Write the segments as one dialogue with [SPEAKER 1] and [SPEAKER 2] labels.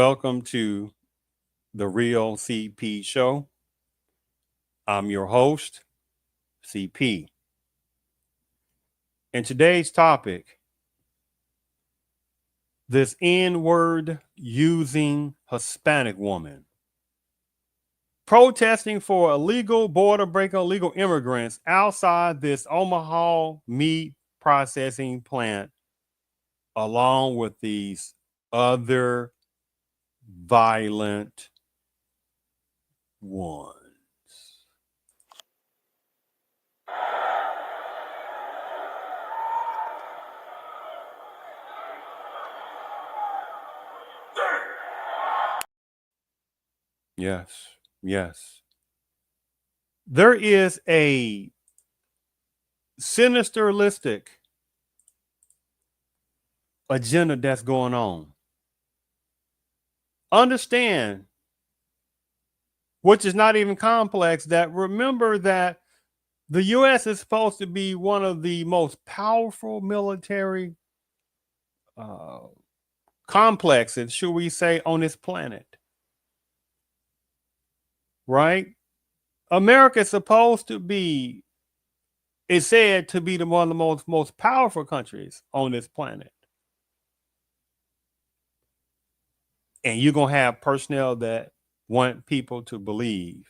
[SPEAKER 1] Welcome to the Real CP Show. I'm your host, CP. And today's topic, this N-word using Hispanic woman. Protesting for illegal border breaking illegal immigrants outside this Omaha meat processing plant, along with these other violent ones. Yes. There is a sinisteristic agenda that's going on. Understand, which is not even complex, that remember that the U.S. is supposed to be one of the most powerful military complexes, should we say, on this planet. Right? America is supposed to be, it's said to be one of the most powerful countries on this planet. And you're going to have personnel that want people to believe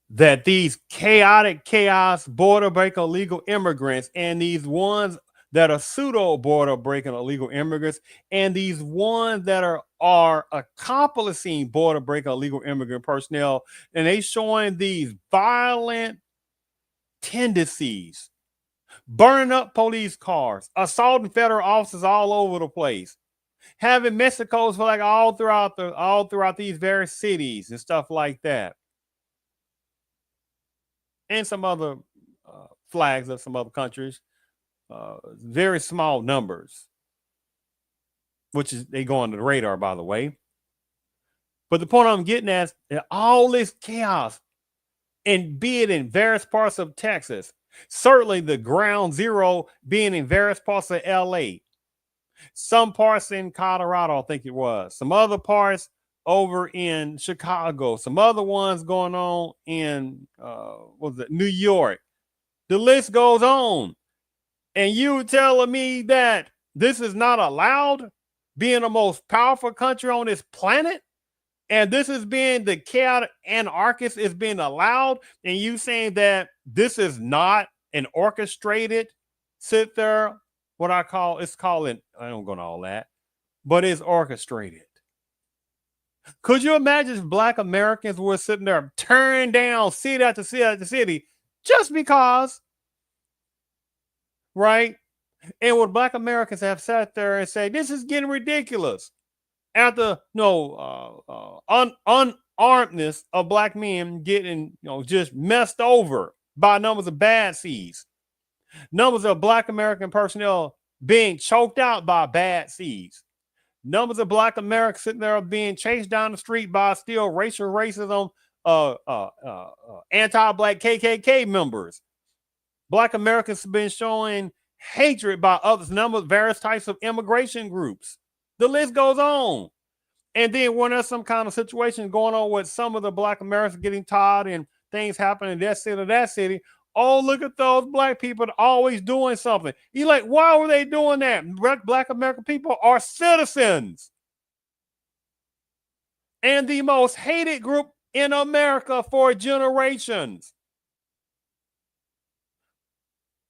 [SPEAKER 1] that these chaos border breaking illegal immigrants and these ones that are pseudo border breaking illegal immigrants and these ones that are accomplishing border breaking illegal immigrant personnel, and they showing these violent tendencies, burning up police cars, assaulting federal officers all over the place, having Mexicos for like all throughout these various cities and stuff like that, and some other flags of some other countries, very small numbers, which is they go under the radar, by the way. But the point I'm getting at is all this chaos, and be it in various parts of Texas, certainly the ground zero being in various parts of LA, some parts in Colorado, I think it was, some other parts over in Chicago, some other ones going on in New York. The list goes on. And you telling me that this is not allowed, being the most powerful country on this planet, and this is being the chaotic anarchist is being allowed, and you saying that this is not an orchestrated sit there, what I call, it's called, I don't go into all that, but it's orchestrated. Could you imagine if Black Americans were sitting there tearing down city after city after city just because, right? And would Black Americans have sat there and say, this is getting ridiculous, after unarmedness of Black men getting just messed over by numbers of bad seeds, numbers of Black American personnel being choked out by bad seeds, numbers of Black Americans sitting there being chased down the street by still racial racism, anti-Black KKK members. Black Americans have been showing hatred by others, numbers, various types of immigration groups. The list goes on. And then when there's some kind of situation going on with some of the Black Americans getting tired and things happening in that city, oh, look at those Black people always doing something. You're like, why were they doing that? Black American people are citizens and the most hated group in America for generations.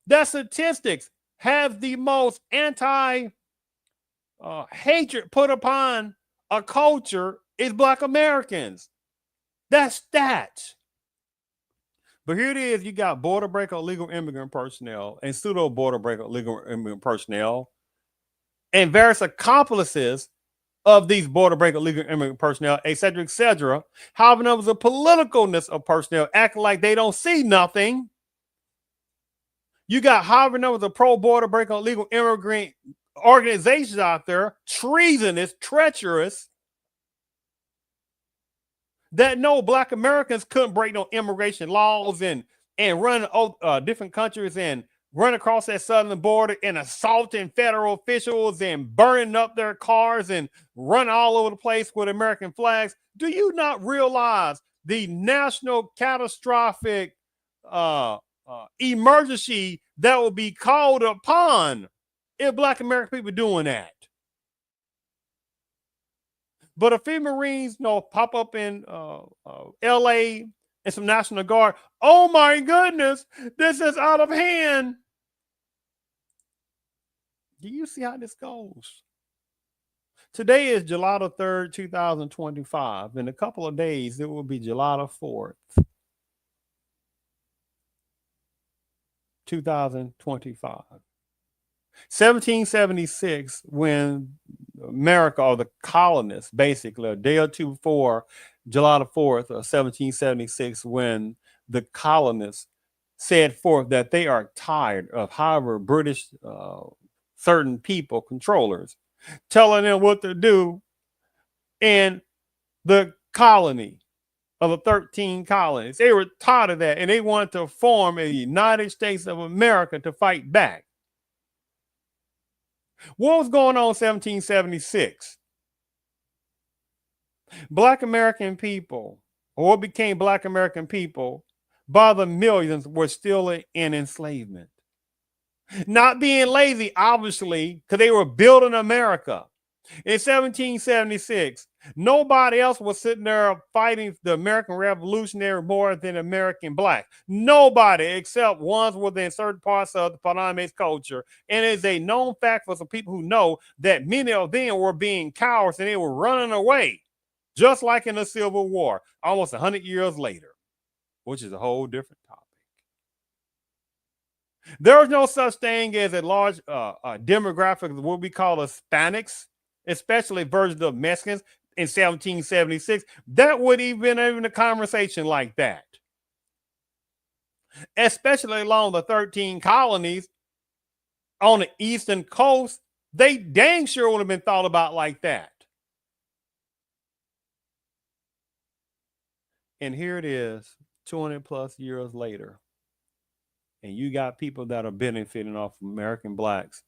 [SPEAKER 1] That statistics have the most anti-hatred put upon a culture is Black Americans. That's that. But here it is, you got border breaker illegal immigrant personnel and pseudo border breaker illegal immigrant personnel and various accomplices of these border breaker illegal immigrant personnel, et cetera, however, there was a politicalness of personnel acting like they don't see nothing. You got however numbers of pro-border breaking illegal immigrant organizations out there, treasonous, treacherous, that no Black Americans couldn't break no immigration laws and run different countries and run across that southern border and assaulting federal officials and burning up their cars and run all over the place with American flags. Do you not realize the national catastrophic emergency that will be called upon if Black American people doing that? But a few Marines, pop up in LA and some National Guard. Oh my goodness, this is out of hand. Do you see how this goes? Today is July the 3rd, 2025. In a couple of days, it will be July the 4th, 2025. 1776, when America, or the colonists, basically, a day or two before July the 4th of 1776, when the colonists said forth that they are tired of however British certain people, controllers, telling them what to do in the colony of the 13 colonies. They were tired of that, and they wanted to form a United States of America to fight back. What was going on in 1776? Black American people, or what became Black American people, by the millions, were still in enslavement. Not being lazy, obviously, because they were building America. In 1776, nobody else was sitting there fighting the American Revolutionary more than American Black. Nobody, except ones within certain parts of the Panamanian culture. And it's a known fact for some people who know that many of them were being cowards and they were running away, just like in the Civil War, almost 100 years later, which is a whole different topic. There is no such thing as a large demographic of what we call Hispanics, especially versions of Mexicans in 1776. That would even a conversation like that. Especially along the 13 colonies on the eastern coast, they dang sure would have been thought about like that. And here it is, 200 plus years later. And you got people that are benefiting off of American Blacks,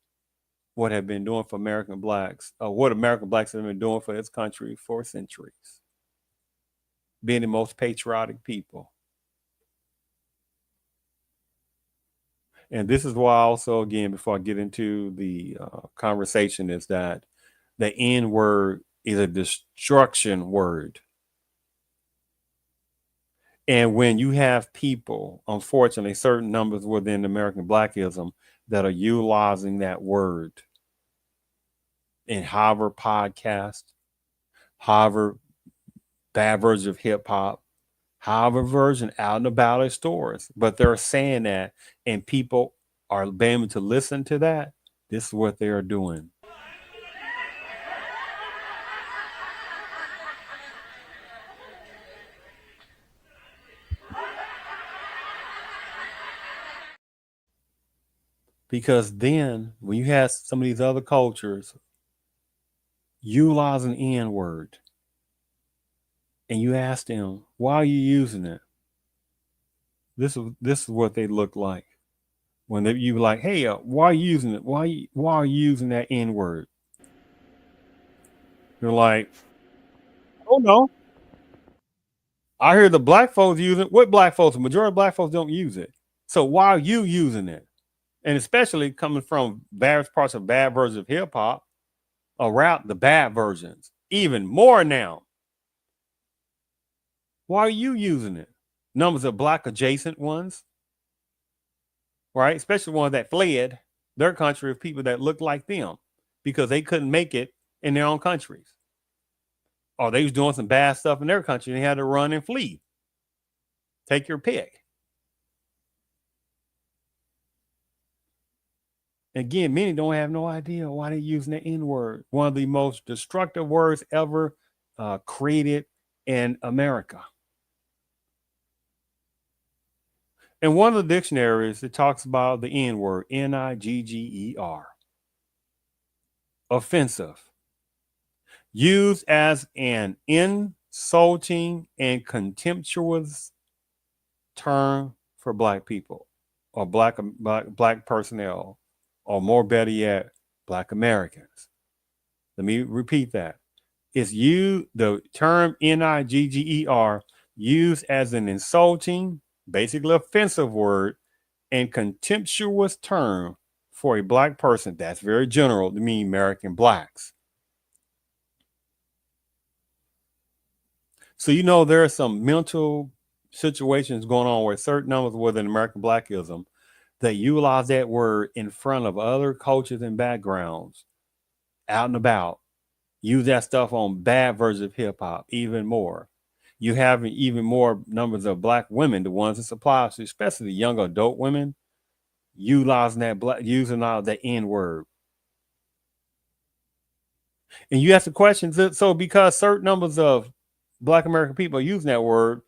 [SPEAKER 1] what have been doing for American Blacks, what American Blacks have been doing for this country for centuries, being the most patriotic people. And this is why also, again, before I get into the conversation, is that the N word is a destruction word. And when you have people, unfortunately, certain numbers within American Blackism that are utilizing that word in Harvard podcast, Harvard bad version of hip hop, Harvard version out and about at stores, but they're saying that, and people are able to listen to that. This is what they are doing. Because then when you have some of these other cultures utilizing the N word, and you ask them, why are you using it? This is what they look like. When you like, hey, why are you using it? Why are you using that N word? They're like, oh no. I hear the black folks using it. What black folks? The majority of black folks don't use it. So why are you using it? And especially coming from various parts of bad versions of hip hop, around the bad versions, even more now. Why are you using it? Numbers of black adjacent ones, right? Especially ones that fled their country of people that looked like them because they couldn't make it in their own countries. Or they was doing some bad stuff in their country and they had to run and flee. Take your pick. Again, many don't have no idea why they're using the N word, one of the most destructive words ever created in America. In one of the dictionaries, it talks about the N word, Nigger, offensive, used as an insulting and contemptuous term for black people. or black personnel, or more better yet, Black Americans. Let me repeat that. It's the term NIGGER, used as an insulting, basically offensive word and contemptuous term for a black person. That's very general to mean American blacks. So, there are some mental situations going on where certain numbers within American blackism that utilize that word in front of other cultures and backgrounds out and about. Use that stuff on bad versions of hip hop even more. You have even more numbers of black women, the ones that supply, especially the young adult women, using all that N word. And you ask the question, so because certain numbers of Black American people are using that word,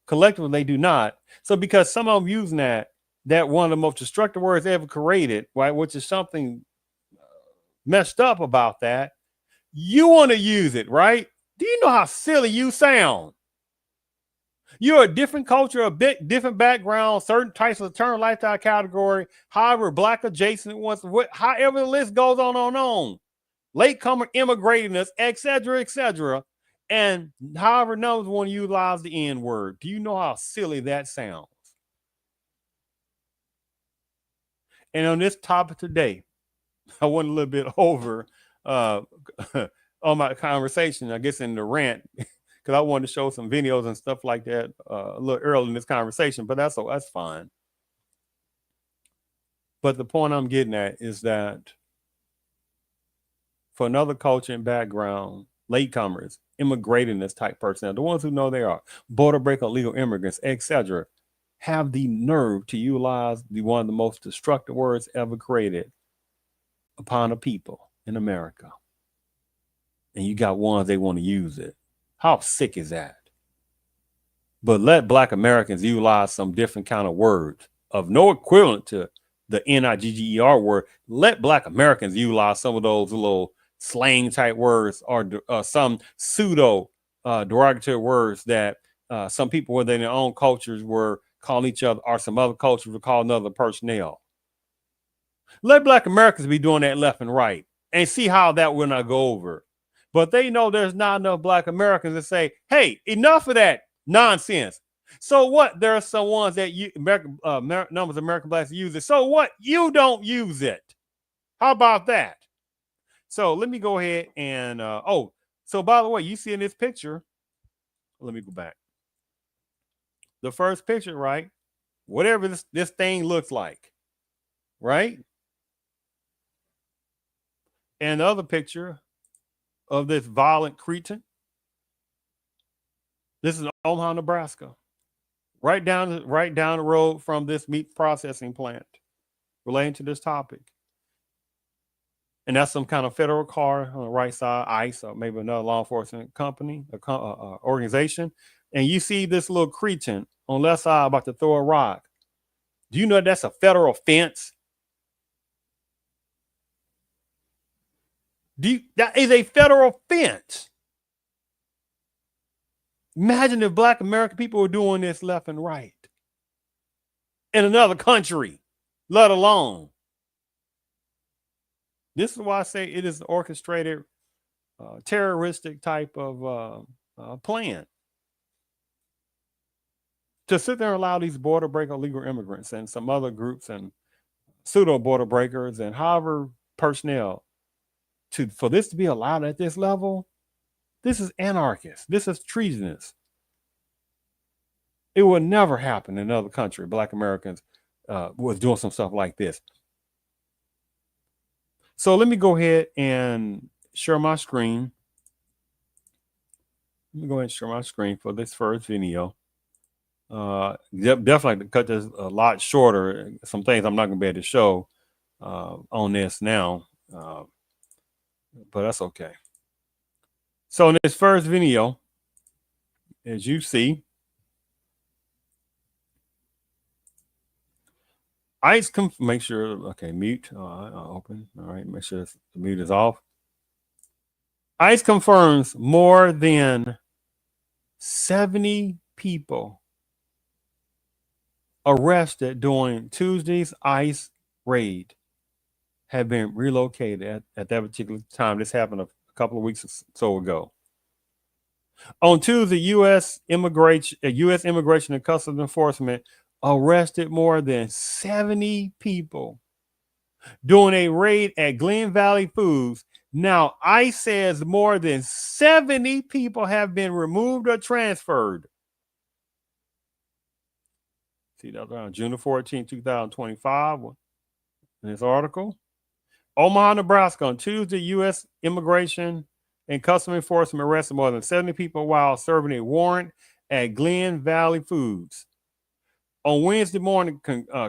[SPEAKER 1] collectively they do not. So because some of them using that one of the most destructive words ever created, right, which is something messed up about that, you want to use it, right? Do you know how silly you sound? You're a different culture, a bit different background, certain types of term lifestyle category, however, black adjacent ones, however the list goes on. Latecomer immigrating us, etc. And however knows want to utilize the N word. Do you know how silly that sounds? And on this topic today, I went a little bit over on my conversation, I guess in the rant, because I wanted to show some videos and stuff like that a little early in this conversation, but that's fine. But the point I'm getting at is that for another culture and background, latecomers, immigrating this type personnel, the ones who know they are, border breaker, illegal immigrants, etc., have the nerve to utilize one of the most destructive words ever created upon a people in America. And you got ones they want to use it. How sick is that? But let Black Americans utilize some different kind of words of no equivalent to the NIGGER word. Let Black Americans utilize some of those little slang type words or some pseudo derogatory words that some people within their own cultures were calling each other, or some other cultures were calling other personnel. Let Black Americans be doing that left and right and see how that will not go over. But they know there's not enough Black Americans to say, hey, enough of that nonsense. So what? There are some ones that numbers of American blacks use it. So what? You don't use it. How about that? So let me go ahead and so by the way, you see in this picture, let me go back. The first picture, right? Whatever this thing looks like, right? And the other picture of this violent cretin. This is Omaha, Nebraska. Right down the road from this meat processing plant relating to this topic. And that's some kind of federal car on the right side, ICE, or maybe another law enforcement company, organization. And you see this little cretin on the left side about to throw a rock. Do you know that's a federal offense? That is a federal offense. Imagine if Black American people were doing this left and right in another country, let alone. This is why I say it is an orchestrated, terroristic type of plan to sit there and allow these border breaker illegal immigrants and some other groups and pseudo border breakers and however personnel for this to be allowed at this level. This is anarchist. This is treasonous. It would never happen in another country. Black Americans was doing some stuff like this. So let me go ahead and share my screen. Let me go ahead and share my screen for this first video. Definitely cut this a lot shorter. Some things I'm not going to be able to show on this now, but that's okay. So in this first video, as you see, ICE make sure, okay, mute, open. All right, make sure the mute is off. ICE confirms more than 70 people arrested during Tuesday's ICE raid have been relocated at that particular time. This happened a couple of weeks or so ago. On Tuesday, U.S. Immigration and Customs Enforcement arrested more than 70 people during a raid at Glen Valley Foods. Now, ICE says more than 70 people have been removed or transferred. See, that was around June 14, 2025 in this article. Omaha, Nebraska, on Tuesday, U.S. Immigration and Customs Enforcement arrested more than 70 people while serving a warrant at Glen Valley Foods. On Wednesday morning,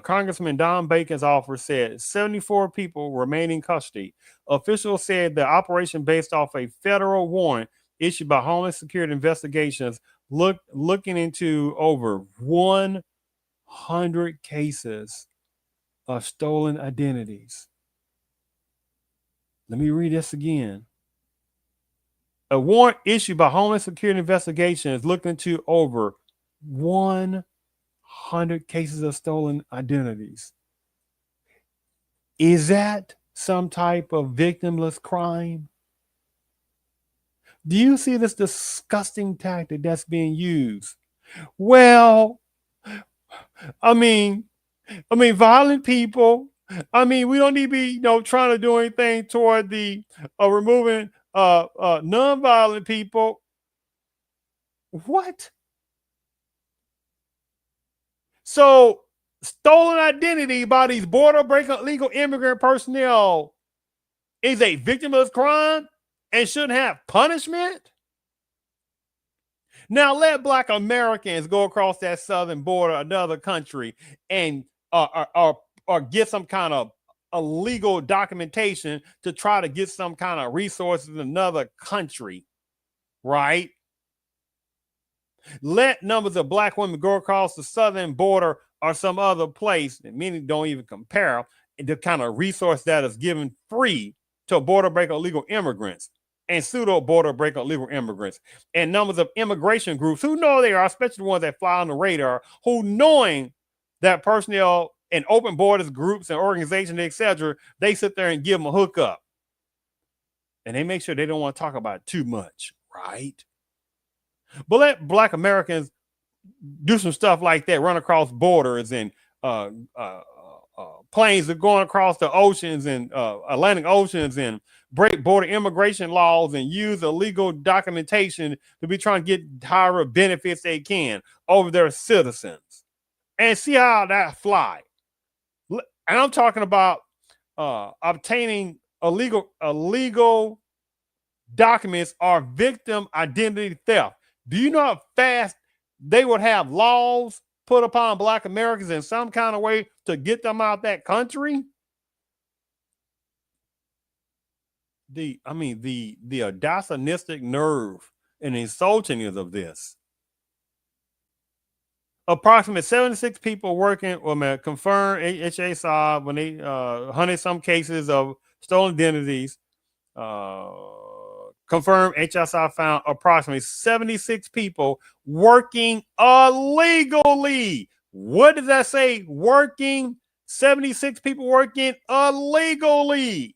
[SPEAKER 1] Congressman Don Bacon's office said 74 people remain in custody. Officials said the operation based off a federal warrant issued by Homeland Security Investigations looking into over 100 cases of stolen identities. Let me read this again. A warrant issued by Homeland Security Investigations looking into over 100 cases of stolen identities. Is that some type of victimless crime? Do you see this disgusting tactic that's being used? Well, I mean, violent people. We don't need to be, trying to do anything toward the removing non-violent people. What? So, stolen identity by these border breaking illegal immigrant personnel is a victimless crime and shouldn't have punishment? Now, let Black Americans go across that southern border, another country, and or get some kind of illegal documentation to try to get some kind of resources in another country, right? Let numbers of Black women go across the southern border or some other place, and many don't even compare, the kind of resource that is given free to border breaker illegal immigrants and pseudo border breaker illegal immigrants, and numbers of immigration groups who know they are, especially the ones that fly on the radar, who knowing that personnel and open borders groups and organizations, etc., they sit there and give them a hookup. And they make sure they don't want to talk about it too much, right? But let Black Americans do some stuff like that, run across borders and planes are going across the oceans and Atlantic oceans and break border immigration laws and use illegal documentation to be trying to get higher benefits they can over their citizens, and see how that fly. And I'm talking about obtaining illegal documents or victim identity theft. Do you know how fast they would have laws put upon Black Americans in some kind of way to get them out of that country? The audacioustic nerve and insultingness of this. Approximately 76 people working, confirmed HSI when they 100 some cases of stolen identities. Confirmed HSI found approximately 76 people working illegally. What does that say? Working 76 people working illegally.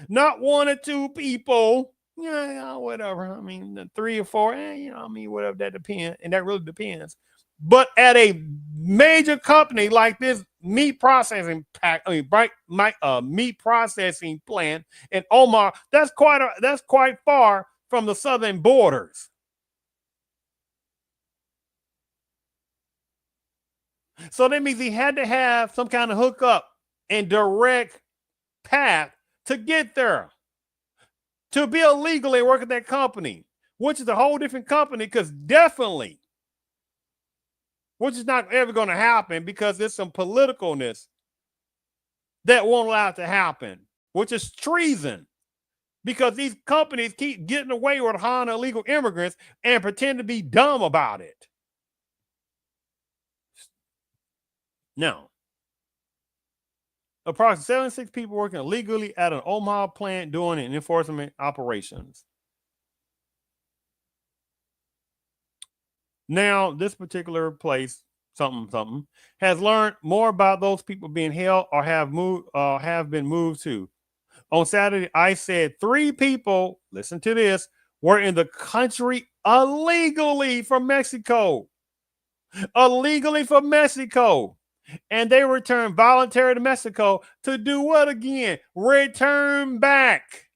[SPEAKER 1] Not one or two people. Whatever. 3 or 4. Whatever, that depends. And that really depends. But at a major company like this meat processing meat processing plant in Omaha, that's quite far from the southern borders. So that means he had to have some kind of hookup and direct path to get there, to be illegally work at that company, which is a whole different company, because definitely, which is not ever going to happen because there's some politicalness that won't allow it to happen, which is treason, because these companies keep getting away with hiring illegal immigrants and pretend to be dumb about it. Now, approximately 76 people working illegally at an Omaha plant doing enforcement operations. Now, this particular place something, has learned more about those people being held or have been moved to. On Saturday, ICE said 3 people, listen to this, were in the country illegally from Mexico. Illegally from Mexico. And they returned voluntarily to Mexico to do what again? Return back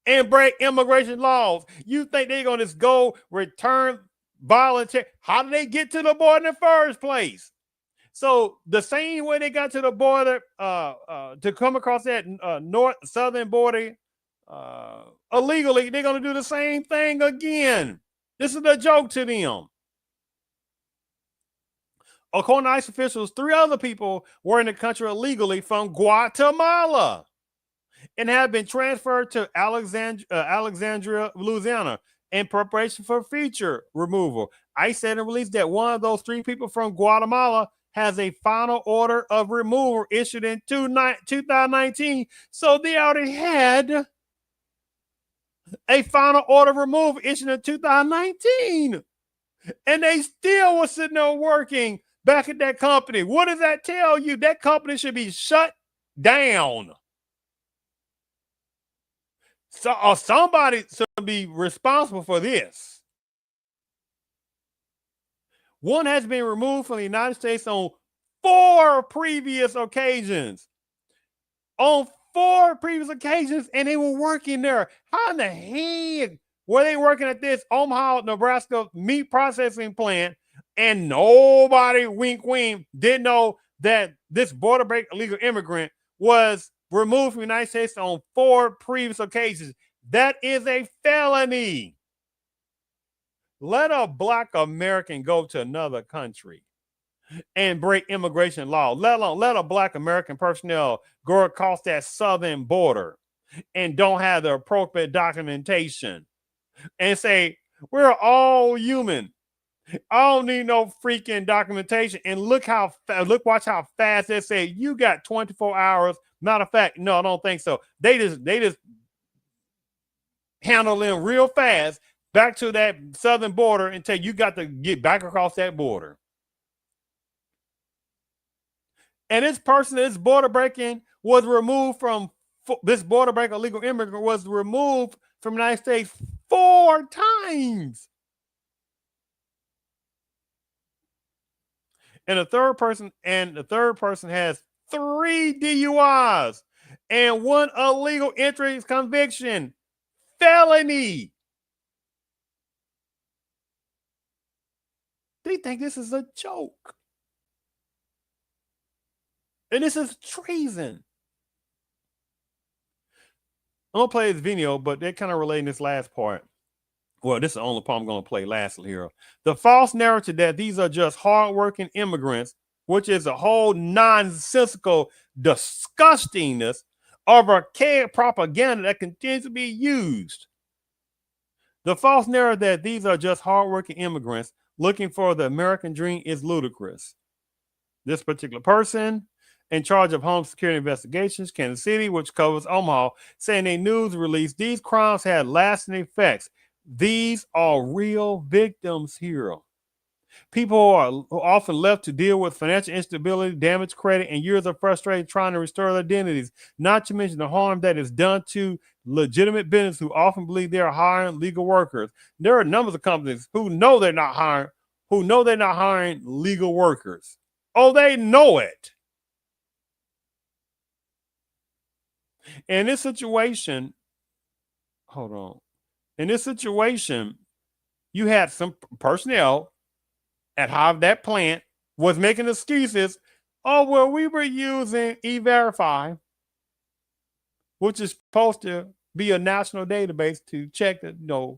[SPEAKER 1] and break immigration laws. You think they're going to just go return volunteer? How did they get to the border in the first place? So the same way they got to the border to come across that southern border illegally, they're going to do the same thing again. This is a joke to them. According to ICE officials, 3 other people were in the country illegally from Guatemala and have been transferred to Alexandria, Louisiana, in preparation for future removal. ICE said in a release that one of those 3 people from Guatemala has a final order of removal issued in 2019. So they already had a final order of removal issued in 2019. And they still were sitting there working back at that company. What does that tell you? That company should be shut down. So somebody should be responsible for this. One has been removed from the United States on 4 previous occasions. On 4 previous occasions, and they were working there. How in the heck were they working at this Omaha, Nebraska Meat Processing Plant, and nobody, wink, wink, didn't know that this border break illegal immigrant was removed from the United States on 4 previous occasions? That is a felony. Let a Black American go to another country and break immigration law. Let a Black American personnel go across that southern border and don't have the appropriate documentation and say, we're all human. I don't need no freaking documentation. And watch how fast they say you got 24 hours. Matter of fact, no, I don't think so. They just handle them real fast back to that southern border until you got to get back across that border. And this person, this border breaking was removed from this border break illegal immigrant was removed from the United States 4 times. And the third person has 3 DUIs and 1 illegal entry conviction. Felony. They think this is a joke. And this is treason. I'm going to play this video, but they're kind of relating this last part. Well, this is the only part I'm going to play lastly here. The false narrative that these are just hardworking immigrants, which is a whole nonsensical disgustingness of archaic propaganda that continues to be used. The false narrative that these are just hardworking immigrants looking for the American dream is ludicrous. This particular person in charge of home security investigations, Kansas City, which covers Omaha, saying in a news release, these crimes had lasting effects. These are real victims here. People are often left to deal with financial instability, damaged credit, and years of frustration trying to restore their identities, not to mention the harm that is done to legitimate business who often believe they are hiring legal workers. There are numbers of companies who know they're not hiring legal workers. Oh, they know it. In this situation, you had some personnel at that plant was making excuses. Oh, well, we were using E-Verify, which is supposed to be a national database to check the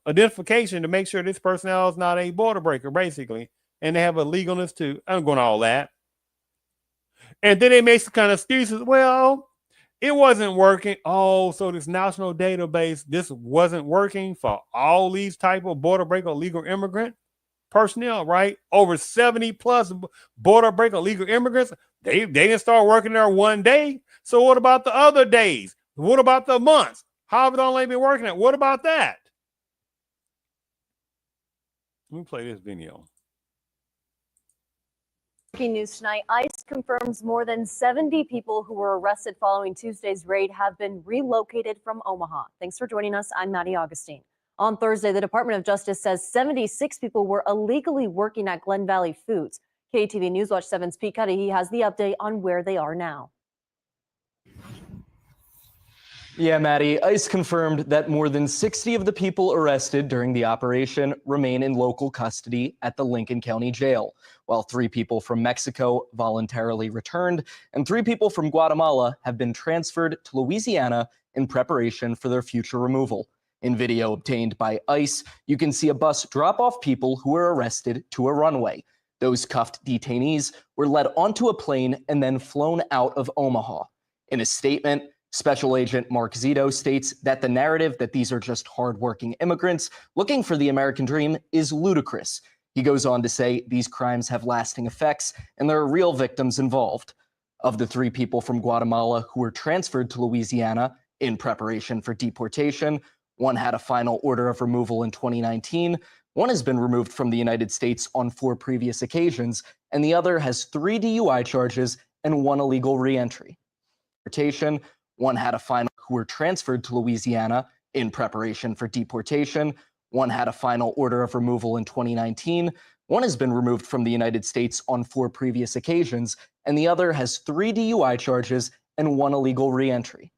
[SPEAKER 1] identification to make sure this personnel is not a border breaker, basically, and they have a legalness to. I'm going to all that, and then they make some kind of excuses. Well, it wasn't working. Oh, so this national database, this wasn't working for all these type of border breaker legal immigrant personnel, right? Over 70 plus border breaker legal immigrants. They didn't start working there one day. So what about the other days? What about the months? How have they only been working at? What about that? Let me play this video.
[SPEAKER 2] Breaking news tonight, ICE confirms more than 70 people who were arrested following Tuesday's raid have been relocated from Omaha. Thanks for joining us. I'm Maddie Augustine. On Thursday, the Department of Justice says 76 people were illegally working at Glen Valley Foods. KTV Newswatch 7's Pete Cuddy has the update on where they are now.
[SPEAKER 3] Yeah, Maddie, ICE confirmed that more than 60 of the people arrested during the operation remain in local custody at the Lincoln County Jail, while 3 people from Mexico voluntarily returned and 3 people from Guatemala have been transferred to Louisiana in preparation for their future removal. In video obtained by ICE, you can see a bus drop off people who were arrested to a runway. Those cuffed detainees were led onto a plane and then flown out of Omaha. In a statement, Special Agent Mark Zito states that the narrative that these are just hardworking immigrants looking for the American dream is ludicrous. He goes on to say these crimes have lasting effects and there are real victims involved. Of the 3 people from Guatemala who were transferred to Louisiana in preparation for deportation, one had a final order of removal in 2019, one has been removed from the United States on 4 previous occasions, and the other has 3 DUI charges and 1 illegal reentry. Deportation, one had a final who were transferred to Louisiana in preparation for deportation. One had a final order of removal in 2019. One has been removed from the United States on 4 previous occasions, and the other has 3 DUI charges and 1 illegal reentry.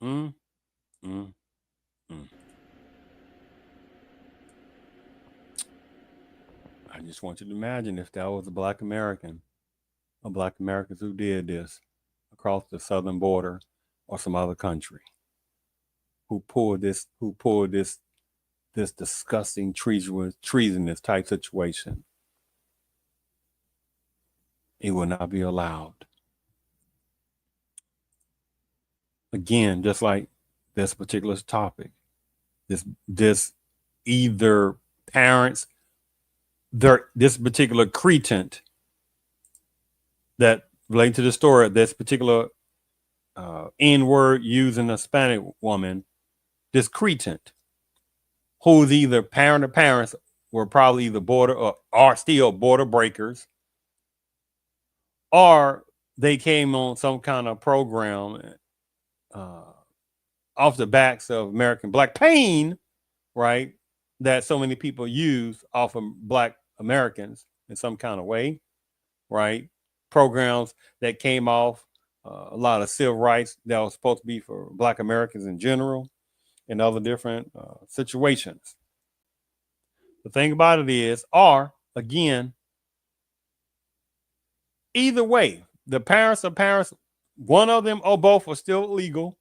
[SPEAKER 1] I just want you to imagine if that was a Black American, or Black Americans who did this across the southern border or some other country, who pulled this disgusting, treasonous type situation. It will not be allowed. Again, just like this particular topic, this either parents, this particular cretin that relating to the story, this particular N-word using a Hispanic woman, this cretin, who's either parent or parents were probably either border or are still border breakers, or they came on some kind of program off the backs of American Black pain, right? That so many people use off of Black Americans in some kind of way, right? Programs that came off a lot of civil rights that was supposed to be for Black Americans in general and other different situations. The thing about it is, again, either way, the parents are parents, one of them or both are still legal,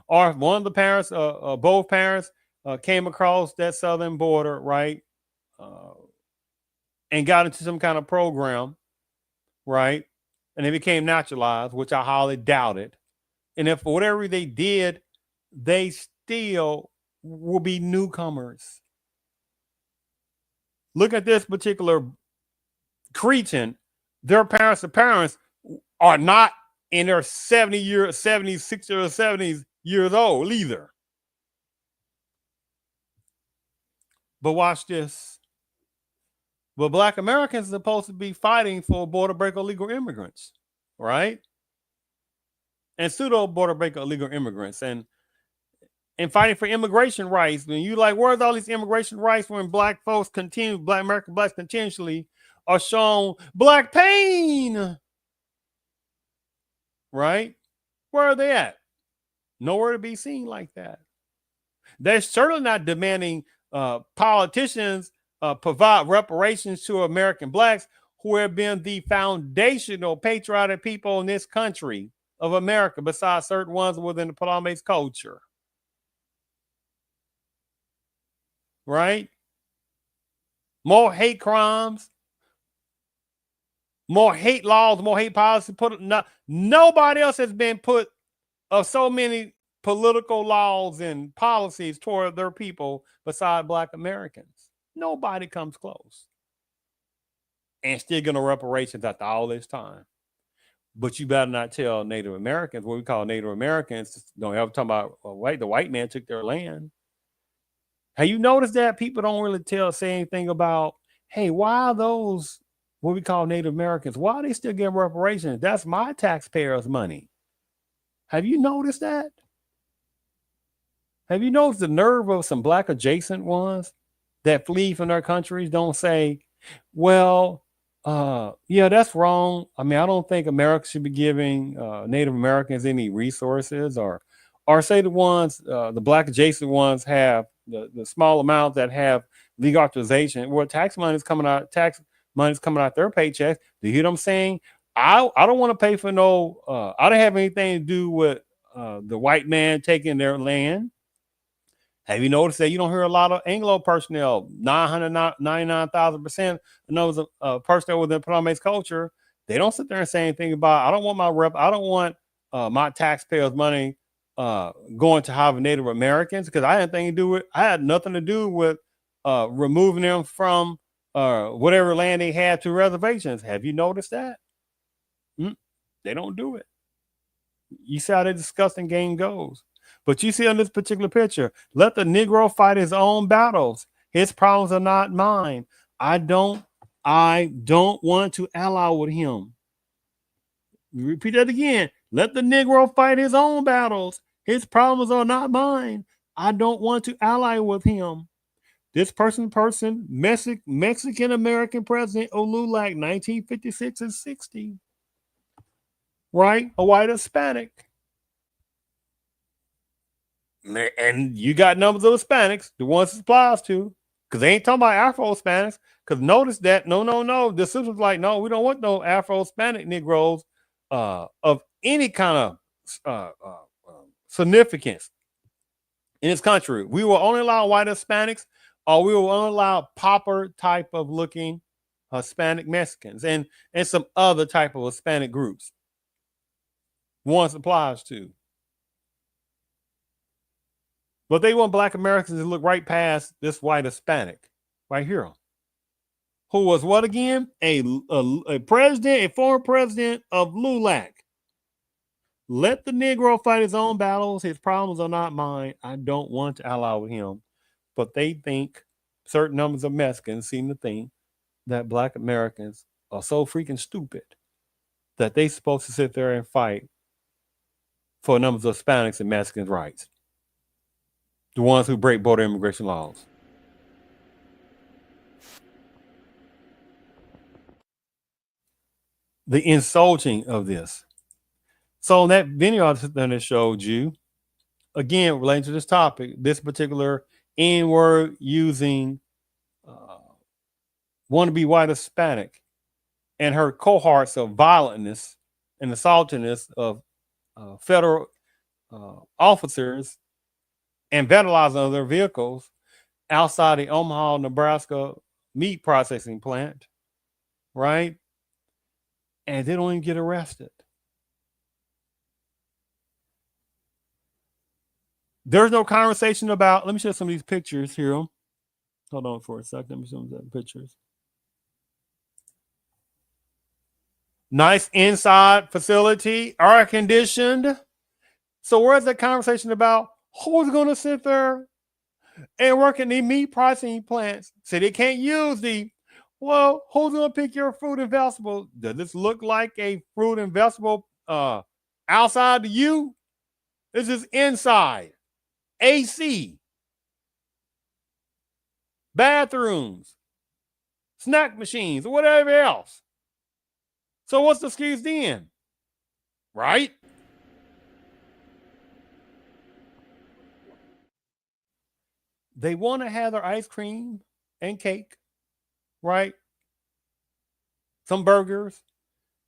[SPEAKER 1] or one of the parents, both parents came across that southern border, right, and got into some kind of program, right, and they became naturalized, which I highly doubt it. And if for whatever they did, they still will be newcomers. Look at this particular cretin. Their parents are not in their 60 or 70s years old either. But watch this. But Black Americans are supposed to be fighting for border breaker illegal immigrants, right? And pseudo border breaker illegal immigrants, and fighting for immigration rights. When you like, where's all these immigration rights when Black folks Black American Blacks continuously are shown Black pain, right? Where are they at? Nowhere to be seen like that. They're certainly not demanding politicians provide reparations to American Blacks who have been the foundational patriotic people in this country of America, besides certain ones within the plant-based culture. Right? More hate crimes, more hate laws, more hate policy. Nobody else has been put of so many political laws and policies toward their people besides Black Americans. Nobody comes close. And still getting reparations after all this time. But you better not tell Native Americans, what we call Native Americans, don't ever talk about the white man took their land. Have you noticed that people don't really say anything about, hey, why are those what we call Native Americans, why are they still getting reparations? That's my taxpayers' money. Have you noticed that? Have you noticed the nerve of some black adjacent ones that flee from their countries don't say, well, yeah, that's wrong. I mean, I don't think America should be giving Native Americans any resources, or say the ones, the black adjacent ones have the small amount that have legal authorization, where tax money is coming out their paychecks. Do you hear what I'm saying? I don't want to pay for no, I don't have anything to do with the white man taking their land. Have you noticed that you don't hear a lot of Anglo personnel, 999,000% of those personnel within plant-based culture? They don't sit there and say anything about, I don't want my taxpayers' money going to have Native Americans, because I had nothing to do with removing them from whatever land they had to reservations. Have you noticed that? They don't do it. You see how the disgusting game goes. But you see on this particular picture, let the Negro fight his own battles. His problems are not mine. I don't want to ally with him. Repeat that again. Let the Negro fight his own battles. His problems are not mine. I don't want to ally with him. This Mexican American president Olulac, 1956 and 60. Right? A white Hispanic. And you got numbers of Hispanics, the ones it applies to, because they ain't talking about Afro-Hispanics. Because notice that, no, the system's like, no, we don't want no Afro-Hispanic Negroes of any kind of significance in this country. We will only allow white Hispanics, or we will only allow pauper type of looking Hispanic Mexicans and some other type of Hispanic groups. Ones applies to. But they want black Americans to look right past this white Hispanic right here, who was what again? A former president of LULAC. Let the Negro fight his own battles. His problems are not mine. I don't want to ally with him. But they think, certain numbers of Mexicans seem to think, that black Americans are so freaking stupid that they supposed to sit there and fight for numbers of Hispanics and Mexicans' rights. The ones who break border immigration laws. The insulting of this. So that video that I showed you, again, relating to this topic, this particular N-word using wannabe white Hispanic and her cohorts of violentness and assaultingness of federal officers and vandalizing their vehicles outside the Omaha, Nebraska Meat Processing Plant, right? And they don't even get arrested. There's no conversation about, let me show some of these pictures here. Hold on for a second. Let me show some pictures. Nice inside facility, air conditioned. So where's the conversation about who's going to sit there and work in the meat processing plants? So they can't use who's going to pick your fruit and vegetable? Does this look like a fruit and vegetable outside to you? This is inside. AC. Bathrooms. Snack machines, or whatever else. So what's the excuse then? Right? They want to have their ice cream and cake, right? Some burgers,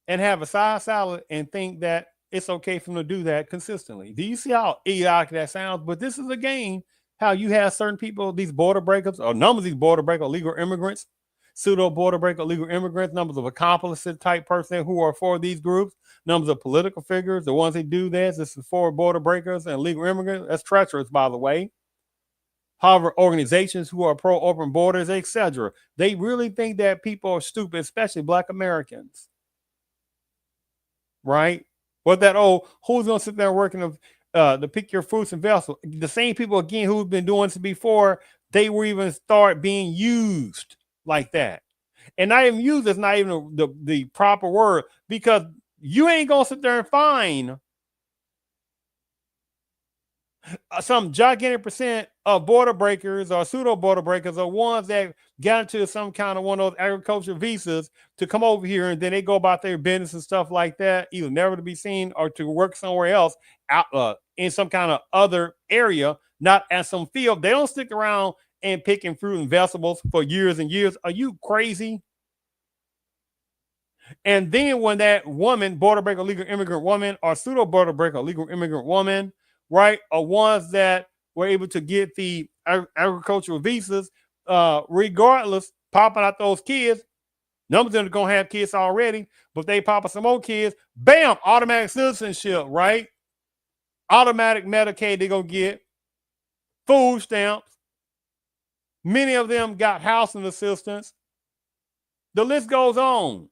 [SPEAKER 1] and have a side salad and think that it's okay for them to do that consistently. Do you see how idiotic that sounds? But this is a game, how you have certain people, these border breakers, or numbers of these border breakers, illegal immigrants, pseudo border breaker, illegal immigrants, numbers of accomplices type person who are for these groups, numbers of political figures, the ones that do this is for border breakers and illegal immigrants. That's treacherous, by the way. However, organizations who are pro open borders, etc., they really think that people are stupid, especially black Americans. Right? What that, who's going to sit there working to pick your fruits and vegetables? The same people, again, who've been doing this before, they were even start being used like that. And not even used is not even the proper word, because you ain't gonna sit there and find some gigantic percent of border breakers or pseudo border breakers are ones that got into some kind of one of those agricultural visas to come over here, and then they go about their business and stuff like that, either never to be seen or to work somewhere else out in some kind of other area, not at some field. They don't stick around and picking fruit and vegetables for years and years. Are you crazy? And then when that woman, border breaker, legal immigrant woman, or pseudo border breaker, legal immigrant woman, right, are ones that were able to get the agricultural visas, regardless, popping out those kids. Numbers of them are gonna have kids already, but they pop up some more kids, bam, automatic citizenship, right? Automatic Medicaid they're gonna get, food stamps. Many of them got housing assistance. The list goes on.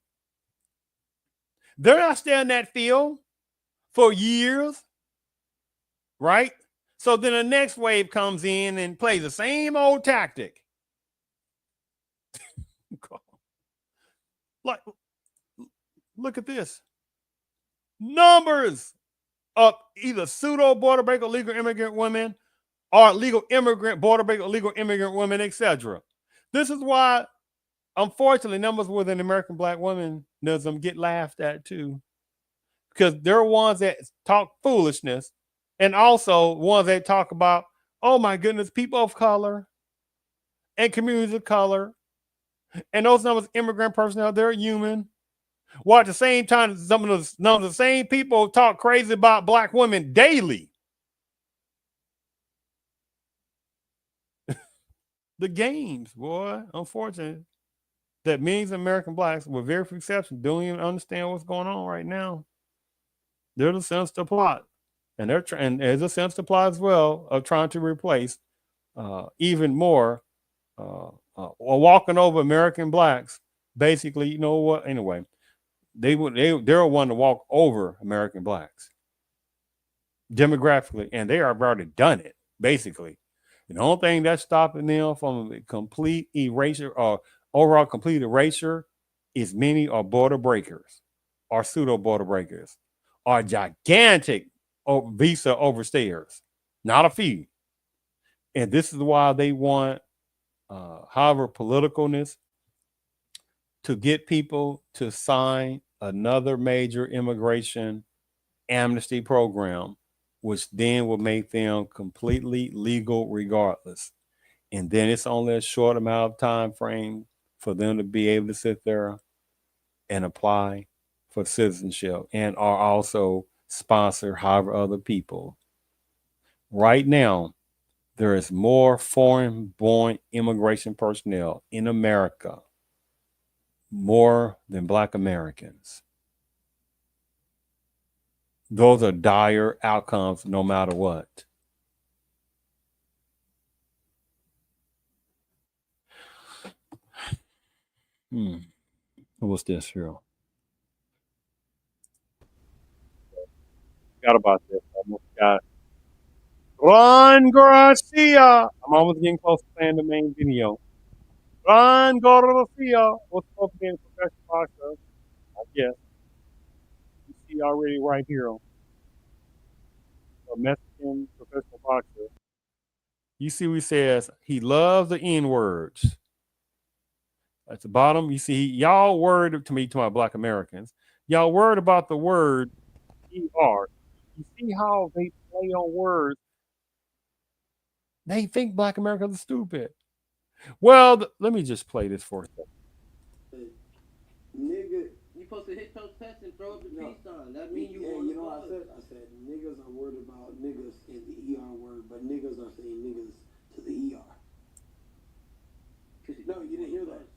[SPEAKER 1] They're not staying in that field for years, right? So then the next wave comes in and plays the same old tactic. Like, look at this. Numbers of either pseudo border breaker, legal immigrant women, or legal immigrant, border breaker, legal immigrant women, etc. This is why, unfortunately, numbers within American Black womanism get laughed at too, because they're ones that talk foolishness, and also ones that talk about, oh my goodness, people of color and communities of color, and those numbers, immigrant personnel, they're human. While at the same time, some of the same people talk crazy about Black women daily. The games, boy, unfortunately, that millions of American Blacks, with very few exceptions, don't even understand what's going on right now. There's a sense to plot, and there's a sense to plot as well of trying to replace even more or walking over American Blacks. Basically, you know what? Anyway, they're one to walk over American Blacks demographically, and they have already done it basically. And the only thing that's stopping them from a complete erasure or overall complete erasure is many are border breakers or pseudo border breakers or gigantic visa overstayers, not a few. And this is why they want, however, politicalness to get people to sign another major immigration amnesty program, which then will make them completely legal regardless. And then it's only a short amount of time frame for them to be able to sit there and apply for citizenship and are also sponsor however other people. Right now, there is more foreign born immigration personnel in America, more than Black Americans. Those are dire outcomes no matter what. What's this here? Forgot about this. I almost got Ron Garcia. I'm almost getting close to playing the main video. Ron Garcia was supposed to be in a professional boxer. I guess. You see already right here. A Mexican professional boxer. You see, he says he loves the N words. At the bottom, you see, y'all worried to me, to my Black Americans, y'all worried about the word ER. You see how they play on words. They think Black Americans are stupid. Well, let me just play this for a second.
[SPEAKER 4] Nigga, you supposed to hit your chest and throw up the peace sign. That means you want. You know what I said? I said niggas are worried about niggas in the ER word, but niggas are saying niggas to the ER. No, you didn't hear that.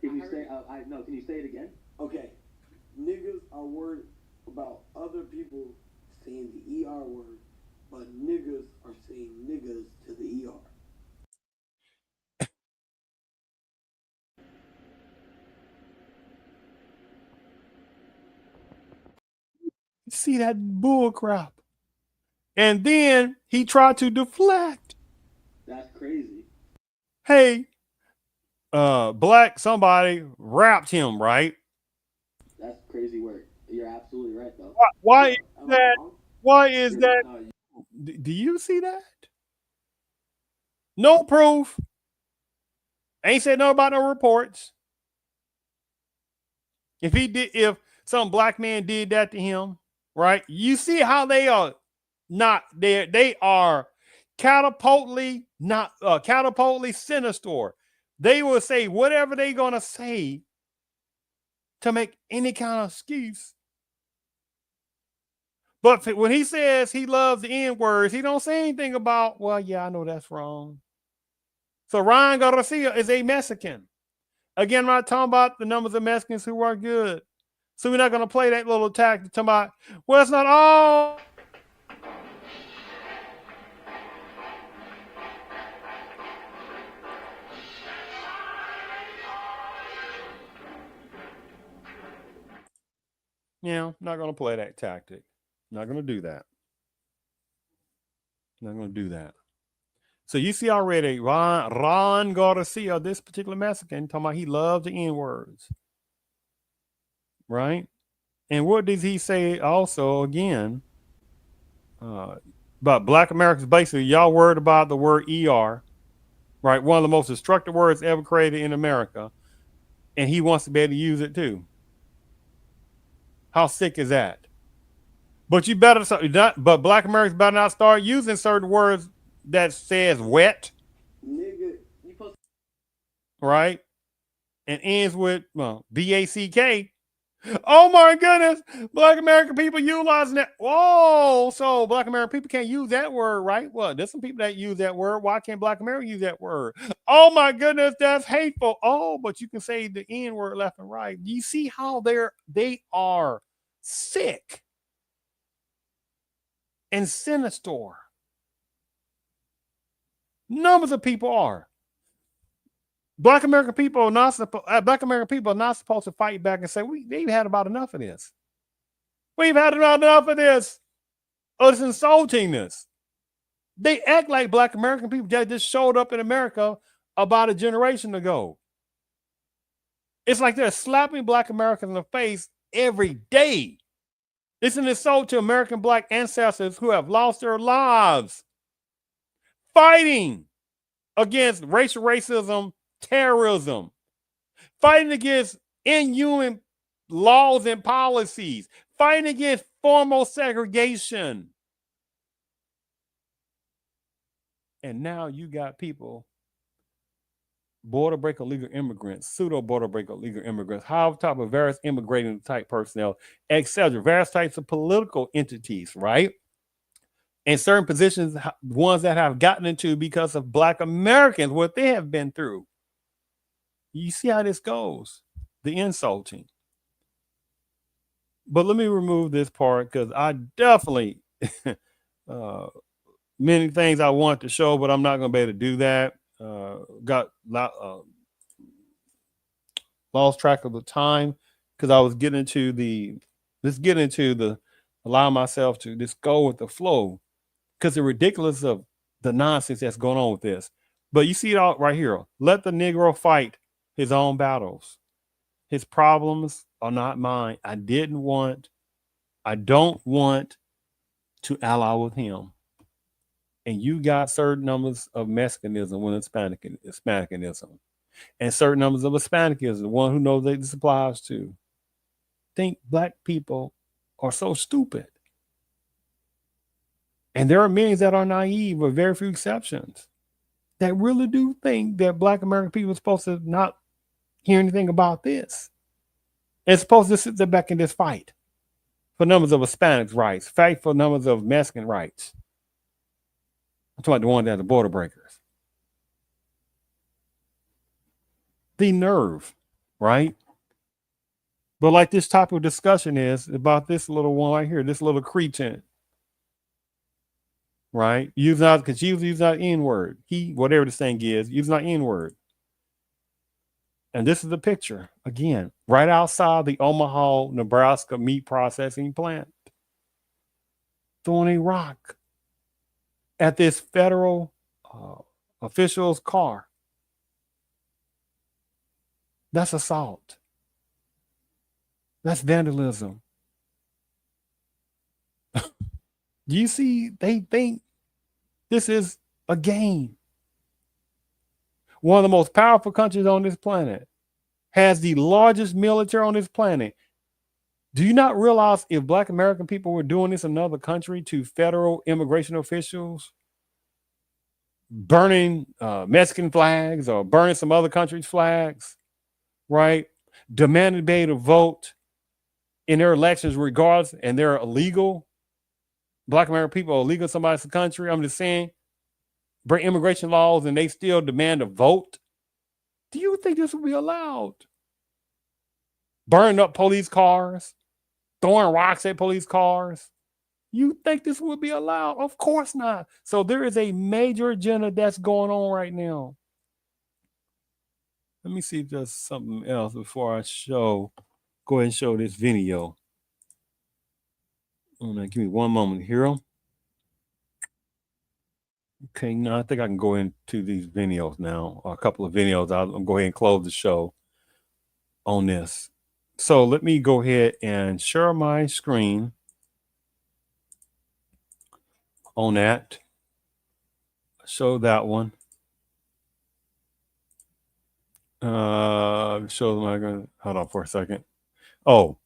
[SPEAKER 4] Can you say? No. Can you say it again? Okay. Niggas are worried about other people saying the ER word, but niggas are saying niggas to the ER.
[SPEAKER 1] See that bull crap. And then he tried to deflect.
[SPEAKER 4] That's crazy.
[SPEAKER 1] Hey, black somebody rapped him, right?
[SPEAKER 4] That's crazy work. You're absolutely right, though.
[SPEAKER 1] Why is
[SPEAKER 4] Am I
[SPEAKER 1] that?
[SPEAKER 4] wrong?
[SPEAKER 1] Why is that?
[SPEAKER 4] No,
[SPEAKER 1] Do you see that? No proof. Ain't said no about no reports. If some black man did that to him, right? You see how they are not there. They are catapultly sinister. They will say whatever they're gonna say to make any kind of excuse. But when he says he loves the N words, he don't say anything about, well, yeah, I know that's wrong. So Ryan Garcia is a Mexican. Again, I'm not talking about the numbers of Mexicans who are good. So we're not going to play that little tactic talking about, well, it's not all. Not going to play that tactic. Not going to do that. Not going to do that. So you see already Ron Garcia, this particular Mexican, talking about he loves the N words. Right? And what does he say also again about black Americans? Basically, y'all worried about the word ER, right? One of the most destructive words ever created in America. And he wants to be able to use it too. How sick is that? But you better, but black Americans better not start using certain words that says wet.
[SPEAKER 4] nigga, you supposed
[SPEAKER 1] Right? And ends with BACK. Oh my goodness, black American people utilizing that. Whoa, so black American people can't use that word, right? Well, there's some people that use that word. Why can't black Americans use that word? Oh my goodness, that's hateful. Oh, but you can say the N word left and right. You see how they are sick and sinister. Numbers of people are. Black American people are not supposed to fight back and say they've had about enough of this. We've had about enough of this. Oh, this insultingness. They act like black American people that just showed up in America about a generation ago. It's like they're slapping black Americans in the face every day. It's an insult to American black ancestors who have lost their lives fighting against racial racism, terrorism, fighting against inhuman laws and policies, fighting against formal segregation. And now you got people, border break illegal immigrants, pseudo border break illegal immigrants, high top of various immigrating type personnel, etc., various types of political entities, right? And certain positions, ones that have gotten into because of black Americans, what they have been through. You see how this goes, the insulting. But let me remove this part because I definitely many things I want to show, but I'm not going to be able to do that. Lost track of the time because I was getting into allow myself to just go with the flow because the ridiculous of the nonsense that's going on with this. But you see it all right here. Let the Negro fight his own battles. His problems are not mine. I don't want to ally with him. And you got certain numbers of Mexicanism with Hispanicism, and certain numbers of Hispanicism, the one who knows that this applies to. Think black people are so stupid. And there are many that are naive, with very few exceptions, that really do think that black American people are supposed to not hear anything about this. It's supposed to sit there back in this fight for numbers of Hispanics' rights, fight for numbers of Mexican rights. I'm talking about the ones that are the border breakers. The nerve, right? But like this topic of discussion is about this little one right here, this little cretin, right? Use not because she was using that N word. He, whatever this thing is, using that N word. And this is the picture again, right outside the Omaha, Nebraska Meat Processing Plant, throwing a rock at this federal official's car. That's assault. That's vandalism. Do you see? They think this is a game. One of the most powerful countries on this planet has the largest military on this planet. Do you not realize if Black American people were doing this in another country to federal immigration officials, burning Mexican flags or burning some other country's flags, right? Demanding to be able to vote in their elections regardless, and they're illegal. Black American people are illegal in somebody's country. I'm just saying, bring immigration laws and they still demand a vote. Do you think this would be allowed? Burning up police cars, throwing rocks at police cars. You think this would be allowed? Of course not. So there is a major agenda that's going on right now. Let me see if there's something else before I go ahead and show this video. Give me one moment here. Okay, now I think I can go into these videos now. A couple of videos. I'll go ahead and close the show on this. So let me go ahead and share my screen on that. Show that one. Show them. Hold on for a second. Oh,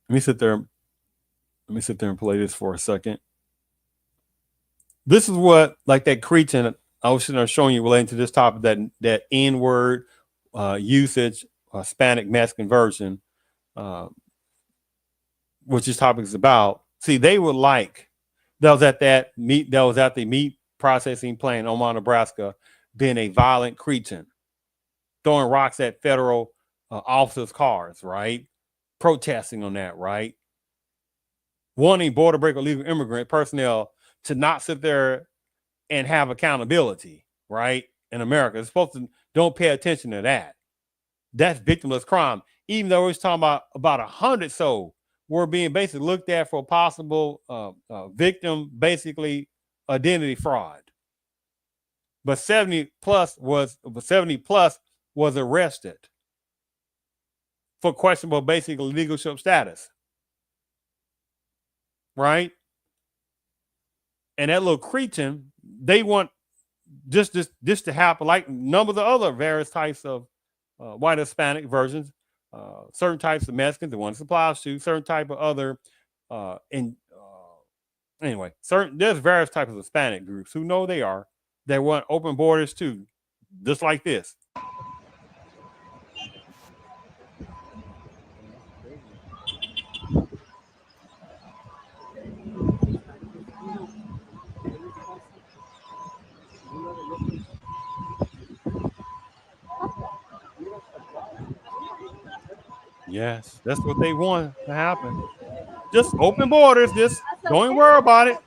[SPEAKER 1] let me sit there and play this for a second. This is what, like that cretin I was sitting there showing you relating to this topic, that N-word usage, Hispanic Mexican version, which this topic is about. See, they were like, that was at the meat processing plant in Omaha, Nebraska, being a violent cretin, throwing rocks at federal officers' cars, right? Protesting on that, right? Wanting border break illegal immigrant personnel to not sit there and have accountability, right? In America, it's supposed to don't pay attention to that. That's victimless crime. Even though we're talking about 100 so were being basically looked at for possible victim, basically identity fraud. But 70 plus was arrested for questionable basically leadership status, right? And that little cretin, they want this to happen, like a number of the other various types of white Hispanic versions, certain types of Mexicans, the ones it applies to, certain type of other, anyway, there's various types of Hispanic groups who know they want open borders too, just like this. Yes, that's what they want to happen. Just open borders. Just don't even worry about it.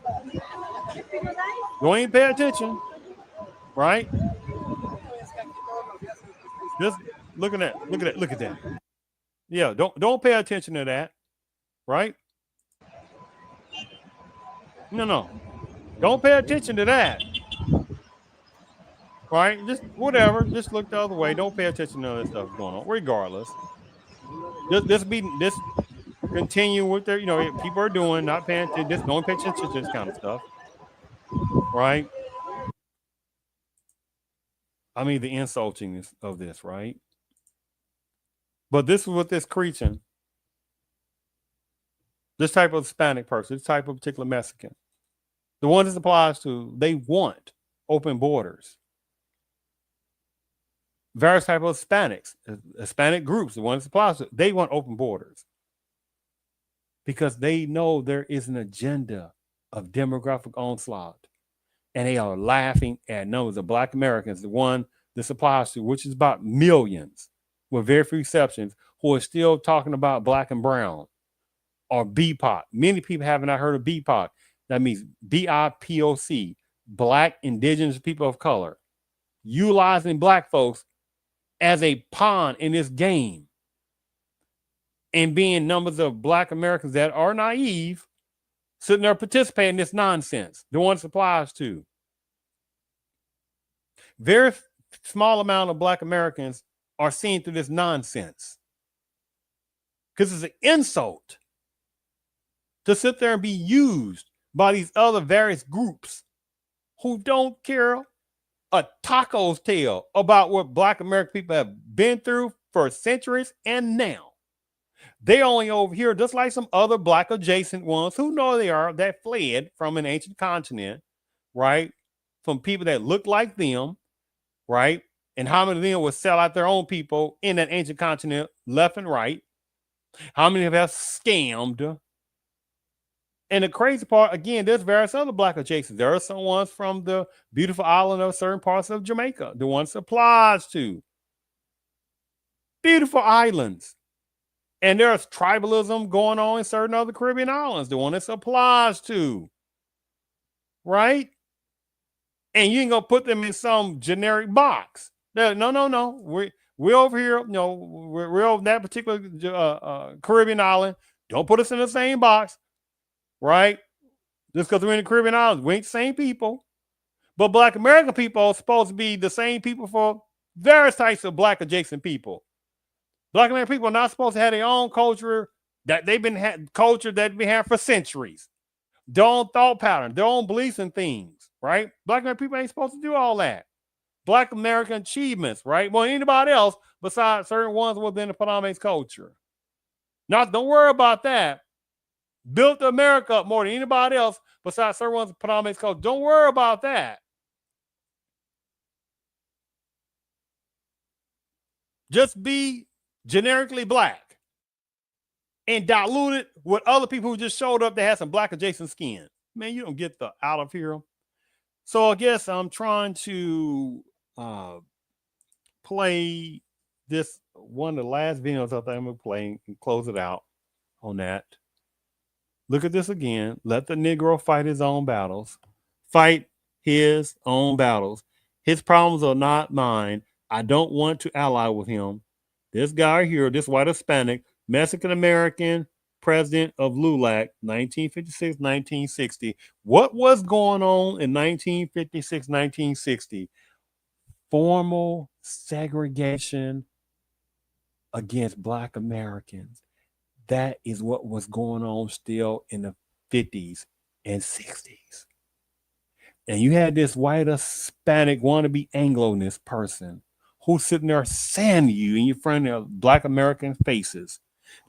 [SPEAKER 1] Don't even pay attention, right? Just look at that. Yeah, don't pay attention to that, right? No, don't pay attention to that, right? Just whatever. Just look the other way. Don't pay attention to other stuff going on, regardless. Just continue with their, people are doing, not paying attention. Just don't pay attention to this kind of stuff, right? I mean, the insulting of this, right? But this is what this cretin, this type of Hispanic person, this type of particular Mexican, the one this applies to, they want open borders. Various type of Hispanics, Hispanic groups, the ones it applies to, they want open borders because they know there is an agenda of demographic onslaught, and they are laughing at numbers of Black Americans, the one this applies to, which is about millions, with very few exceptions, who are still talking about Black and brown or BIPOC. Many people have not heard of BIPOC. That means BIPOC, Black Indigenous People of Color, utilizing Black folks as a pawn in this game, and being numbers of Black Americans that are naive sitting there participating in this nonsense. The one it applies to. Very small amount of Black Americans are seeing through this nonsense. Because it's an insult to sit there and be used by these other various groups who don't care a taco's tail about what Black American people have been through for centuries, and now they only over here, just like some other Black adjacent ones who know they are, that fled from an ancient continent, right? From people that look like them, right? And how many of them would sell out their own people in that ancient continent left and right? How many of us scammed? And the crazy part, again, there's various other Black adjacents. There are some ones from the beautiful island of certain parts of Jamaica, the ones it applies to. Beautiful islands. And there's tribalism going on in certain other Caribbean islands, the one this applies to. Right? And you ain't gonna put them in some generic box. No. We're over here, we're over that particular Caribbean island. Don't put us in the same box. Right? Just because we're in the Caribbean islands, we ain't the same people. But Black American people are supposed to be the same people for various types of Black adjacent people. Black American people are not supposed to have their own culture that they've been had for centuries. Their own thought pattern, their own beliefs and things, right? Black American people ain't supposed to do all that. Black American achievements, right? Well, anybody else besides certain ones within the Paname's culture. Now, don't worry about that. Built America up more than anybody else besides certain ones of Paname's culture. Don't worry about that. Just be generically Black and dilute it with other people who just showed up that had some Black adjacent skin. Man, you don't get the out of here. So I guess I'm trying to play this one of the last videos I think I'm gonna play and close it out on that. Look at this again. Let the Negro fight his own battles. Fight his own battles. His problems are not mine. I don't want to ally with him. This guy here, this white Hispanic, Mexican American president of LULAC, 1956, 1960. What was going on in 1956, 1960? Formal segregation against Black Americans. That is what was going on still in the 50s and 60s. And you had this white Hispanic wannabe Anglo-ness person who's sitting there saying to you in front of Black American faces,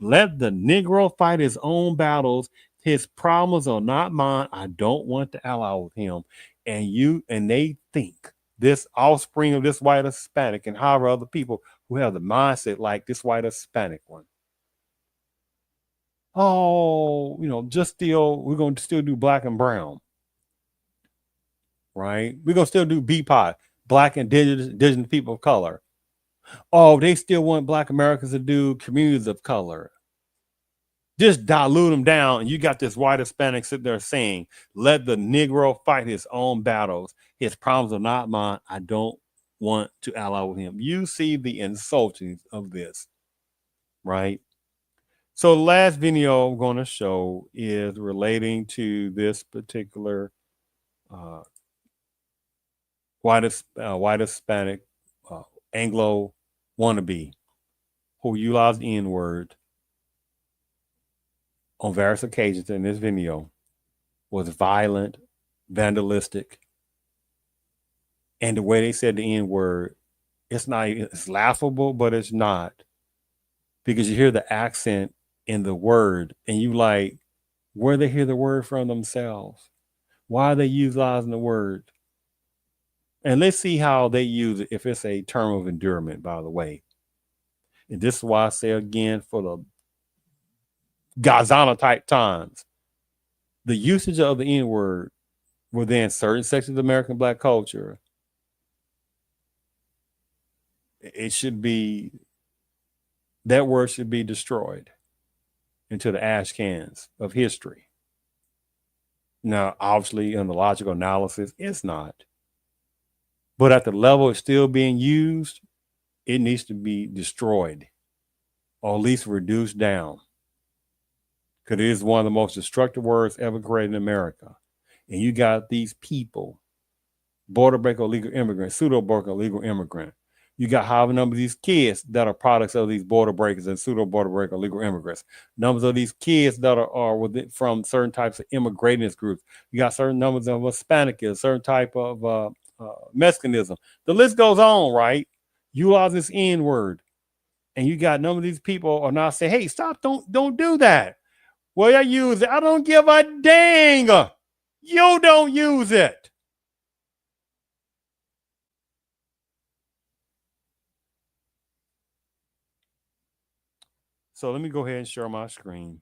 [SPEAKER 1] let the Negro fight his own battles. His problems are not mine. I don't want to ally with him. And they think this offspring of this white Hispanic and however other people who have the mindset like this white Hispanic one. Oh, we're going to still do Black and brown. Right? We're going to still do BPOC, Black and indigenous people of color. Oh, they still want Black Americans to do communities of color. Just dilute them down, and you got this white Hispanic sitting there saying, let the Negro fight his own battles. His problems are not mine. I don't want to ally with him. You see the insulting of this, right? So the last video I'm going to show is relating to this particular white Hispanic Anglo wannabe who utilized the N-word on various occasions in this video, was violent, vandalistic, and the way they said the N-word, it's laughable, but it's not, because you hear the accent in the word and you like, where they hear the word from themselves? Why are they utilizing the word? And let's see how they use it if it's a term of endearment, by the way. And this is why I say again, for the Gazana type times, the usage of the N-word within certain sections of American Black culture, that word should be destroyed into the ash cans of history. Now, obviously, in the logical analysis, it's not. But at the level it's still being used, it needs to be destroyed or at least reduced down. Because it is one of the most destructive words ever created in America. And you got these people border breaker, illegal immigrant, pseudo broker, illegal immigrant. You got however number of these kids that are products of these border breakers and pseudo border breaker, illegal immigrants. Numbers of these kids that are within, from certain types of immigrantist groups. You got certain numbers of Hispanic, certain type of Mexicanism. The list goes on, right? You are this N word, and you got none of these people are not saying, "Hey, stop! Don't do that." Well, I use it. I don't give a dang. You don't use it. So let me go ahead and share my screen.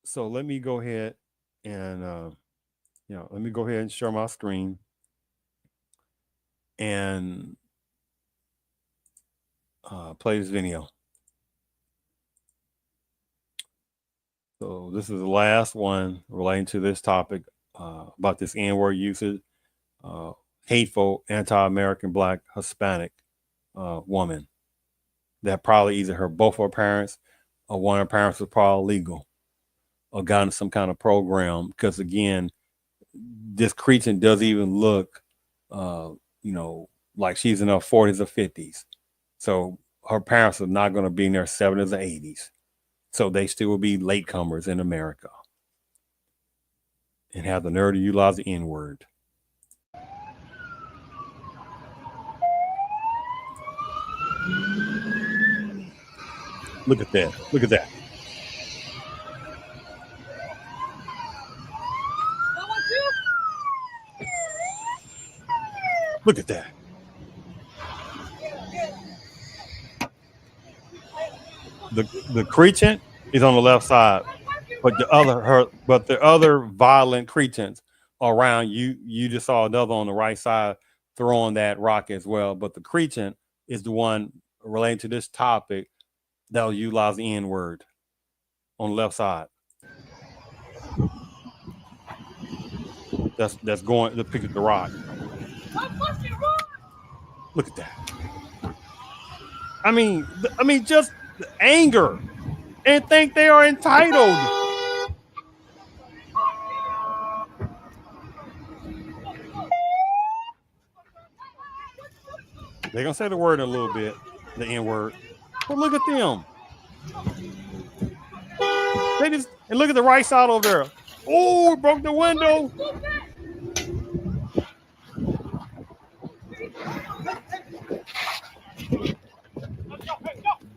[SPEAKER 1] So let me go ahead and let me go ahead and share my screen and play this video. So this is the last one relating to this topic about this N-word usage, hateful, anti-American, Black, Hispanic woman that probably either both her parents or one of her parents was probably legal or got into some kind of program. Because again, this creature doesn't even look, like she's in her 40s or 50s. So her parents are not going to be in their 70s or 80s. So they still will be latecomers in America and have the nerve to utilize the N-word. Look at that. Look at that. Look at that. The creature is on the left side, but the other violent creatures around you. You just saw another on the right side throwing that rock as well. But the creature is the one relating to this topic that will utilize the N-word on the left side. That's going to pick up the rock. Look at that. I mean, just the anger and think they are entitled. They're gonna say the word in a little bit, the N-word. But look at them. And look at the right side over there. Oh, it broke the window.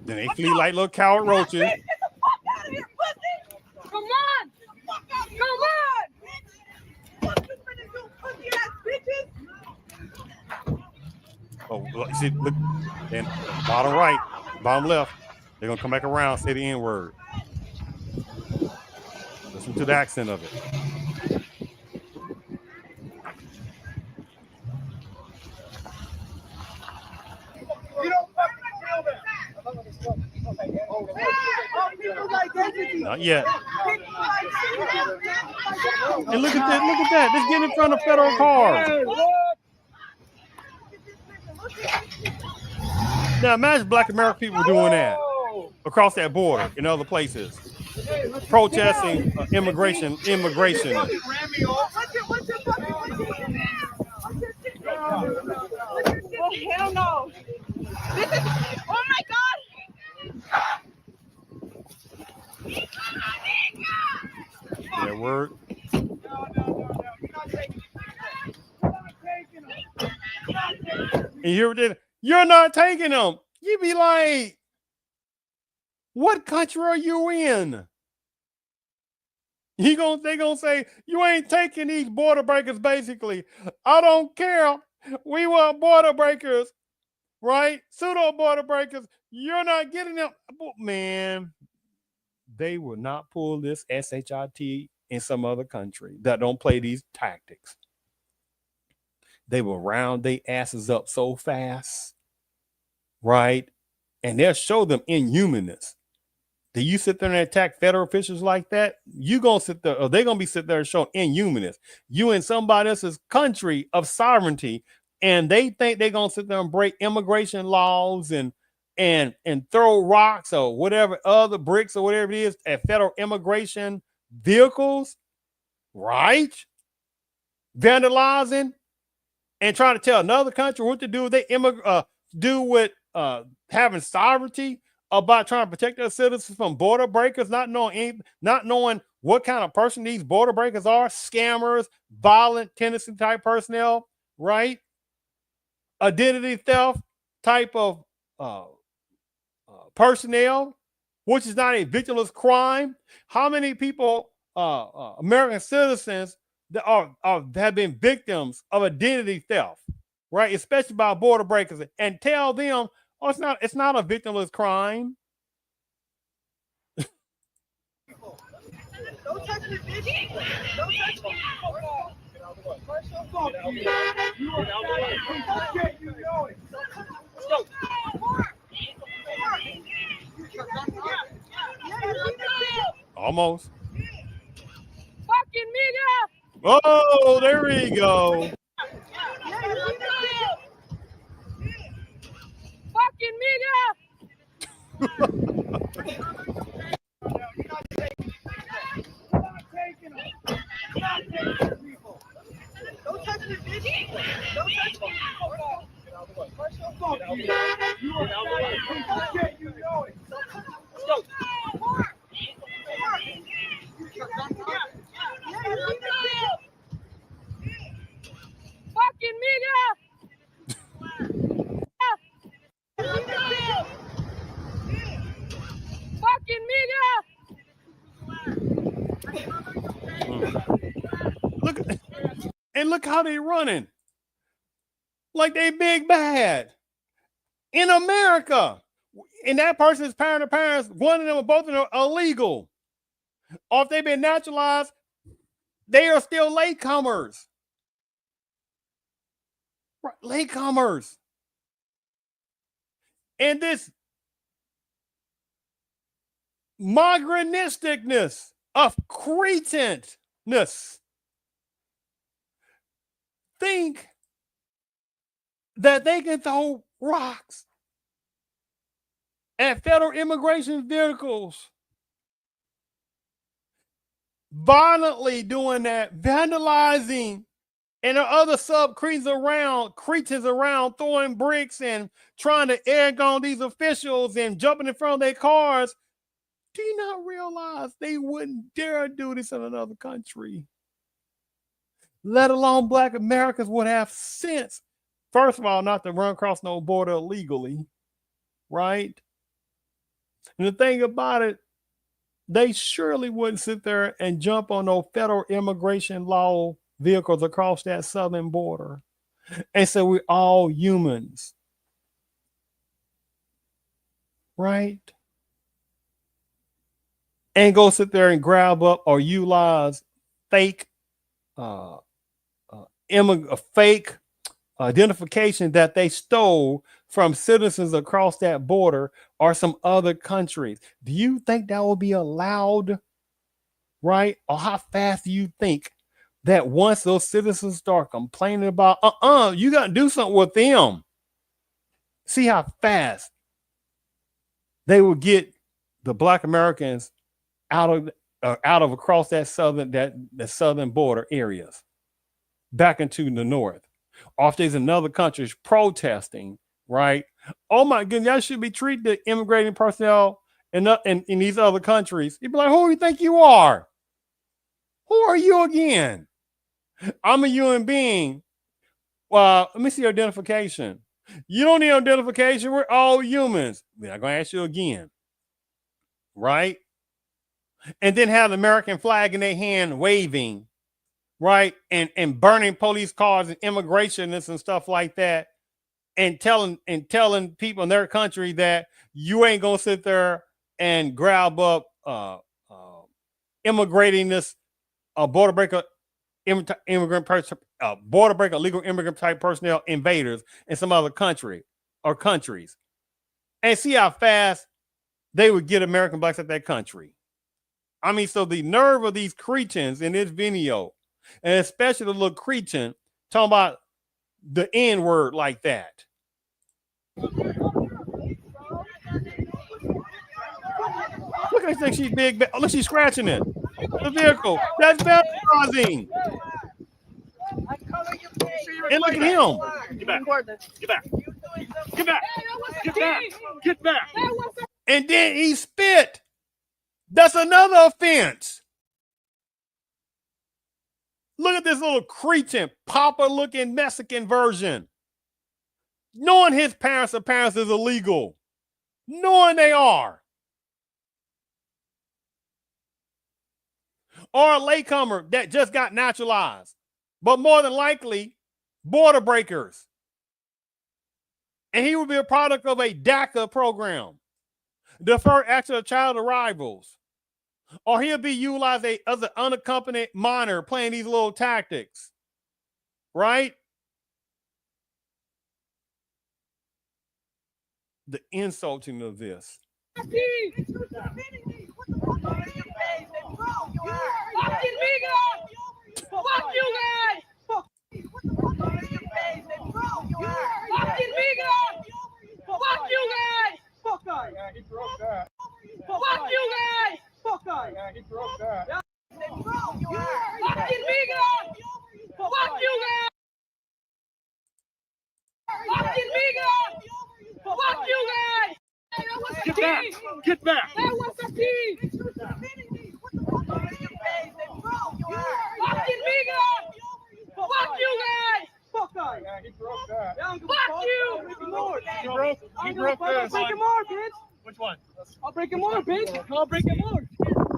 [SPEAKER 1] Then they flee like little coward roaches.
[SPEAKER 5] Come on! Come on!
[SPEAKER 1] Oh, you see, look, and bottom right, bottom left, they're gonna come back around, say the N-word. Listen to the accent of it. Not yet. And look at that. Let's get in front of federal cars. Now imagine Black American people doing that across that border in other places, protesting immigration.
[SPEAKER 5] Oh, hell no. This is, oh my God.
[SPEAKER 1] That word. And you're not taking them. You be like, what country are you in? They gonna say you ain't taking these border breakers. Basically, I don't care. We want border breakers, right? Pseudo border breakers. You're not getting them, man. They will not pull this SHIT in some other country that don't play these tactics. They will round their asses up so fast, right? And they'll show them inhumanness. Do you sit there and attack federal officials like that? You gonna sit there, or they're gonna be sitting there and showing inhumanness. You in somebody else's country of sovereignty, and they think they're gonna sit there and break immigration laws and throw rocks or whatever, other bricks or whatever it is at federal immigration vehicles. right? Vandalizing and trying to tell another country what to do. They do with having sovereignty about trying to protect their citizens from border breakers, not knowing what kind of person these border breakers are, scammers, violent tendency type personnel, right? Identity theft type of personnel, which is not a victimless crime. How many people, American citizens, that have been victims of identity theft, right? Especially by border breakers, and tell them, oh, it's not a victimless crime.
[SPEAKER 5] Don't touch me, bitch. Don't touch me. You know it.
[SPEAKER 1] Almost.
[SPEAKER 5] Fucking nigga.
[SPEAKER 1] Oh, there we go.
[SPEAKER 5] Fucking nigga. Don't touch me, bitch. Don't touch me. You know it. Fucking nigga. Fucking
[SPEAKER 1] nigga. Look how they running. Like they big bad. In America. And that person's parent or parents, one of them or both of them are illegal. Or if they've been naturalized, they are still latecomers. Right, latecomers. And this migrantnisticness of cretanness think that they can throw rocks at federal immigration vehicles, violently doing that, vandalizing, and there are other sub-cretans around throwing bricks and trying to egg on these officials and jumping in front of their cars. Do you not realize they wouldn't dare do this in another country? Let alone Black Americans would have sense, first of all, not to run across no border illegally, right? And the thing about it, they surely wouldn't sit there and jump on no federal immigration law vehicles across that southern border and say we're all humans, right? And go sit there and grab up or utilize fake fake identification that they stole from citizens across that border or some other countries. Do you think that will be allowed, right? Or how fast do you think that once those citizens start complaining about, you got to do something with them, see how fast they will get the Black Americans out of across that southern border areas back into the north. Or if there's another country protesting, right? Oh my goodness, y'all should be treating the immigrating personnel in these other countries. You'd be like, who do you think you are? Who are you again? I'm a human being. Well, let me see your identification. You don't need identification. We're all humans. We're not going to ask you again. Right? And then have the American flag in their hand waving, right? And burning police cars and immigrationists and stuff like that. And telling people in their country that you ain't going to sit there and grab up immigrating this border breaker, border breaker, illegal immigrant type personnel invaders in some other country or countries, and see how fast they would get American blacks at that country. I mean, so the nerve of these cretins in this video, and especially the little cretin talking about the N word like that. Look at this thing, she's big. Oh, look, she's scratching it. the vehicle. That's vandalizing. And look at him.
[SPEAKER 5] Get back. Get back. Get back. Get back. Get back.
[SPEAKER 1] And then he spit. That's another offense. Look at this little cretin, Papa-looking Mexican version. Knowing his parents is illegal. Knowing they are. Or a latecomer that just got naturalized. But more than likely, border breakers. And he will be a product of a DACA program. Deferred action of child arrivals. Or he'll be utilized as an unaccompanied minor playing these little tactics. Right? The insulting of this.
[SPEAKER 5] Fuck you guys! Fuck you guys! Fuck guy! Yeah, he broke that. Fuck you guys! Fuck guy! Yeah, he broke that. Fuck you guys! Fuck you guys! Fuck you guys! Get back! Get back! That was a team! Fuck you guys! Fuck guy! Yeah, he broke that. Fuck you! He broke this. I'll break him more, bitch. Which one? I'll break him more, bitch. I'll break him more.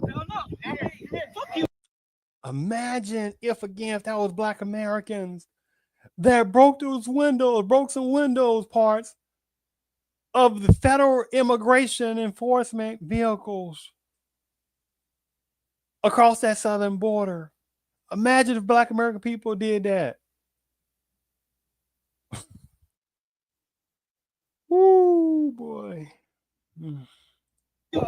[SPEAKER 5] Hell no. Fuck you.
[SPEAKER 1] Imagine if that was Black Americans that broke those windows, broke some windows parts of the federal immigration enforcement vehicles across that southern border. Imagine if Black American people did that. Woo, boy.
[SPEAKER 5] Leave it.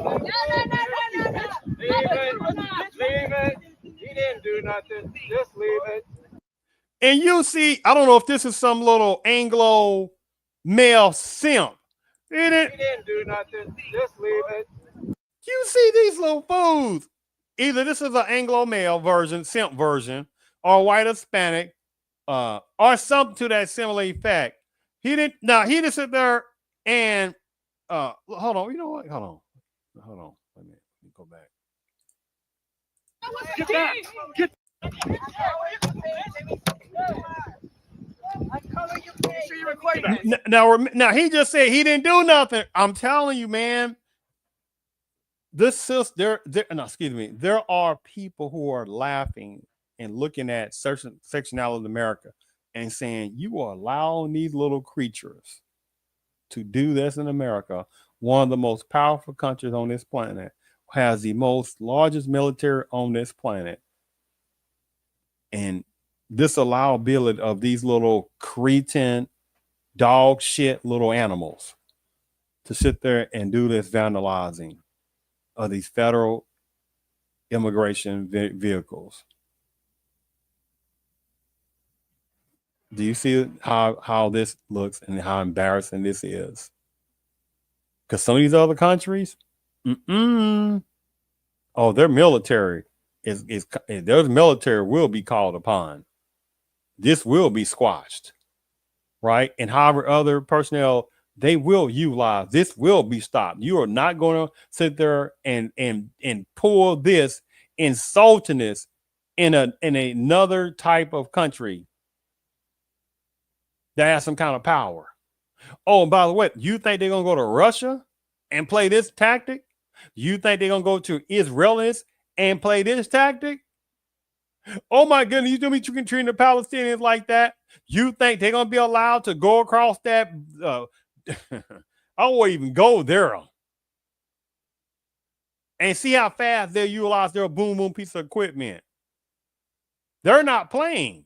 [SPEAKER 5] He didn't do nothing. Just leave it.
[SPEAKER 1] And you see, I don't know if this is some little Anglo male simp.
[SPEAKER 5] He didn't do nothing. Just leave it.
[SPEAKER 1] You see these little fools. Either this is an Anglo male version, simp version, or white Hispanic, or something to that similar effect. He didn't sit there and hold on. You know what? Hold on. Let me go back.
[SPEAKER 5] Get back. Get
[SPEAKER 1] Now he just said he didn't do nothing. I'm telling you, man. There are people who are laughing and looking at certain sectionality of America and saying, you are allowing these little creatures to do this in America, one of the most powerful countries on this planet, has the largest military on this planet. And this allowability of these little cretin, dog shit little animals to sit there and do this vandalizing of these federal immigration vehicles. Do you see how this looks and how embarrassing this is? Because some of these other countries, their military their military will be called upon. This will be squashed, right? And however other personnel, they will utilize. This will be stopped. You are not going to sit there and pull this insultingness in another type of country that has some kind of power. Oh, and by the way, you think they're going to go to Russia and play this tactic? You think they're going to go to Israelis and play this tactic? Oh my goodness, you think you can treat the Palestinians like that? You think they're going to be allowed to go across that? I won't even go there. And see how fast they utilize their boom boom piece of equipment. They're not playing.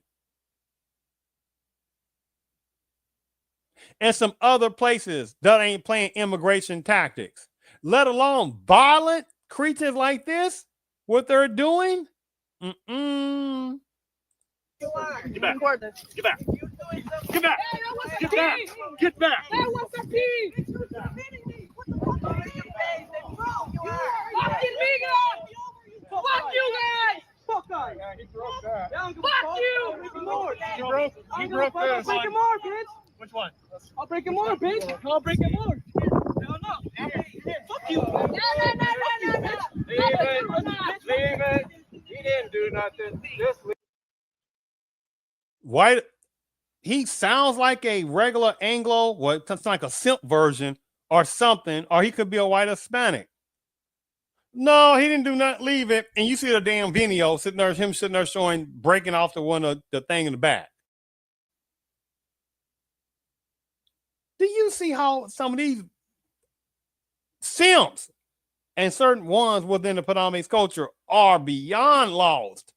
[SPEAKER 1] And some other places that ain't playing immigration tactics, let alone violent creatures like this, what they're doing.
[SPEAKER 5] Get back. Get back. Get back. Get back. Get back. That was a Fuck you guys! Fuck guys! Yeah, he broke that. Fuck you! He broke this. I'll break him more, bitch. Which one? I'll break him more, bitch. I'll break him more. Hell no. Fuck you. No. Leave it. He didn't do nothing. Just leave.
[SPEAKER 1] White. He sounds like a regular Anglo, what sounds like a simp version or something, or he could be a white Hispanic. No, he didn't do nothing. Leave it. And you see the damn video sitting there showing breaking off the thing in the back. Do you see how some of these simps and certain ones within the predominant culture are beyond lost?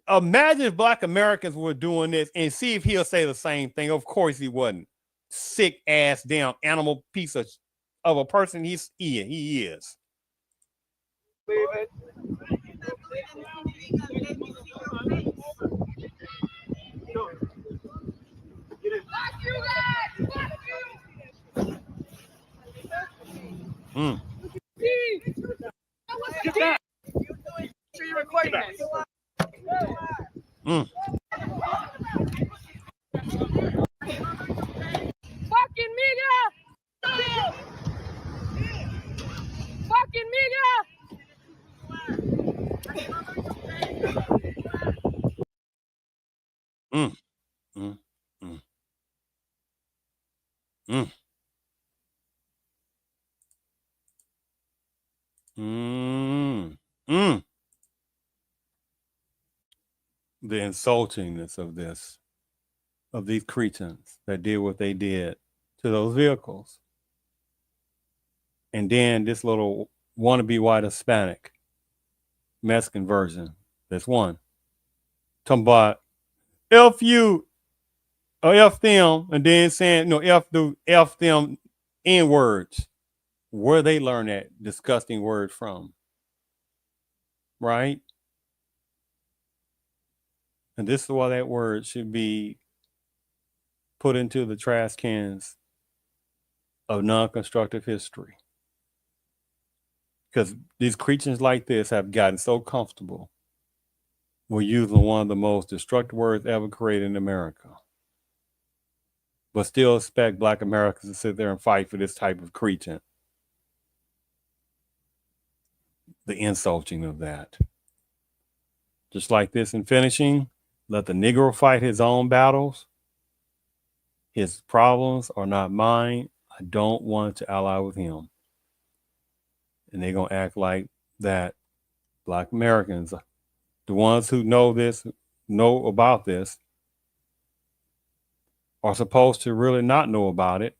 [SPEAKER 1] Imagine if Black Americans were doing this and see if he'll say the same thing. Of course he wasn't. Sick ass damn animal piece of a person he is.
[SPEAKER 5] Leave it. Fuck you guys! Fuck you! Get back! Sure you're recording this. Fucking nigga! Fucking nigga!
[SPEAKER 1] The insultingness of these cretins that did what they did to those vehicles. And then this little wannabe white Hispanic Mexican version, this one, talking about F you or F them, and then saying, F them N words. Where they learn that disgusting word from, right? And this is why that word should be put into the trash cans of non-constructive history. Because these creatures like this have gotten so comfortable with using one of the most destructive words ever created in America, but still expect Black Americans to sit there and fight for this type of cretin. The insulting of that. Just like this in finishing, let the Negro fight his own battles. His problems are not mine. I don't want to ally with him. And they're going to act like that Black Americans, the ones who know about this, are supposed to really not know about it.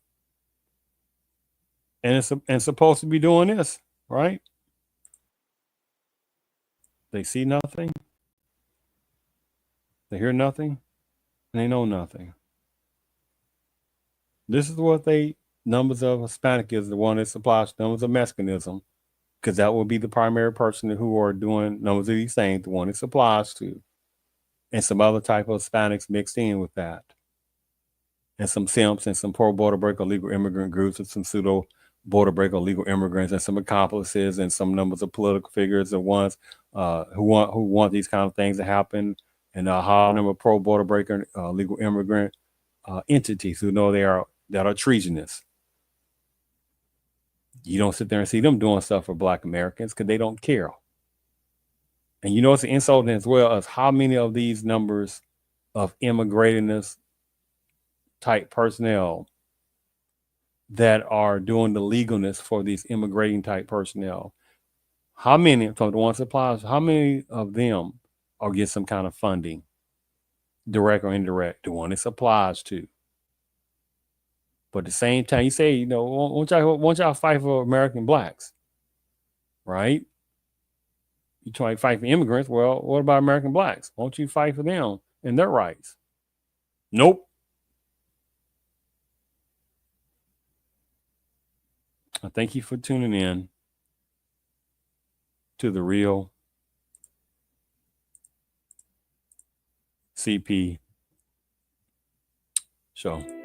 [SPEAKER 1] And it's supposed to be doing this, right? They see nothing. They hear nothing. And they know nothing. This is what numbers of Hispanic is the one that supplies numbers of Mexicanism, because that will be the primary person who are doing numbers of these things, the one it supplies to. And some other type of Hispanics mixed in with that. And some simps and some pro-border break illegal immigrant groups and some pseudo border break illegal immigrants and some accomplices and some numbers of political figures and ones who want these kind of things to happen, and a high number of pro-border breaker legal immigrant entities who know that are treasonous. You don't sit there and see them doing stuff for Black Americans because they don't care. And you know it's an insult as well as how many of these numbers of immigratingness type personnel that are doing the legalness for these immigrating type personnel. How many from the ones that applies, how many of them are get some kind of funding, direct or indirect, the one it applies to? But at the same time, you say, won't y'all fight for American Blacks, right? You try to fight for immigrants. Well, what about American Blacks? Won't you fight for them and their rights? Nope. I thank you for tuning in to the Real CP Show.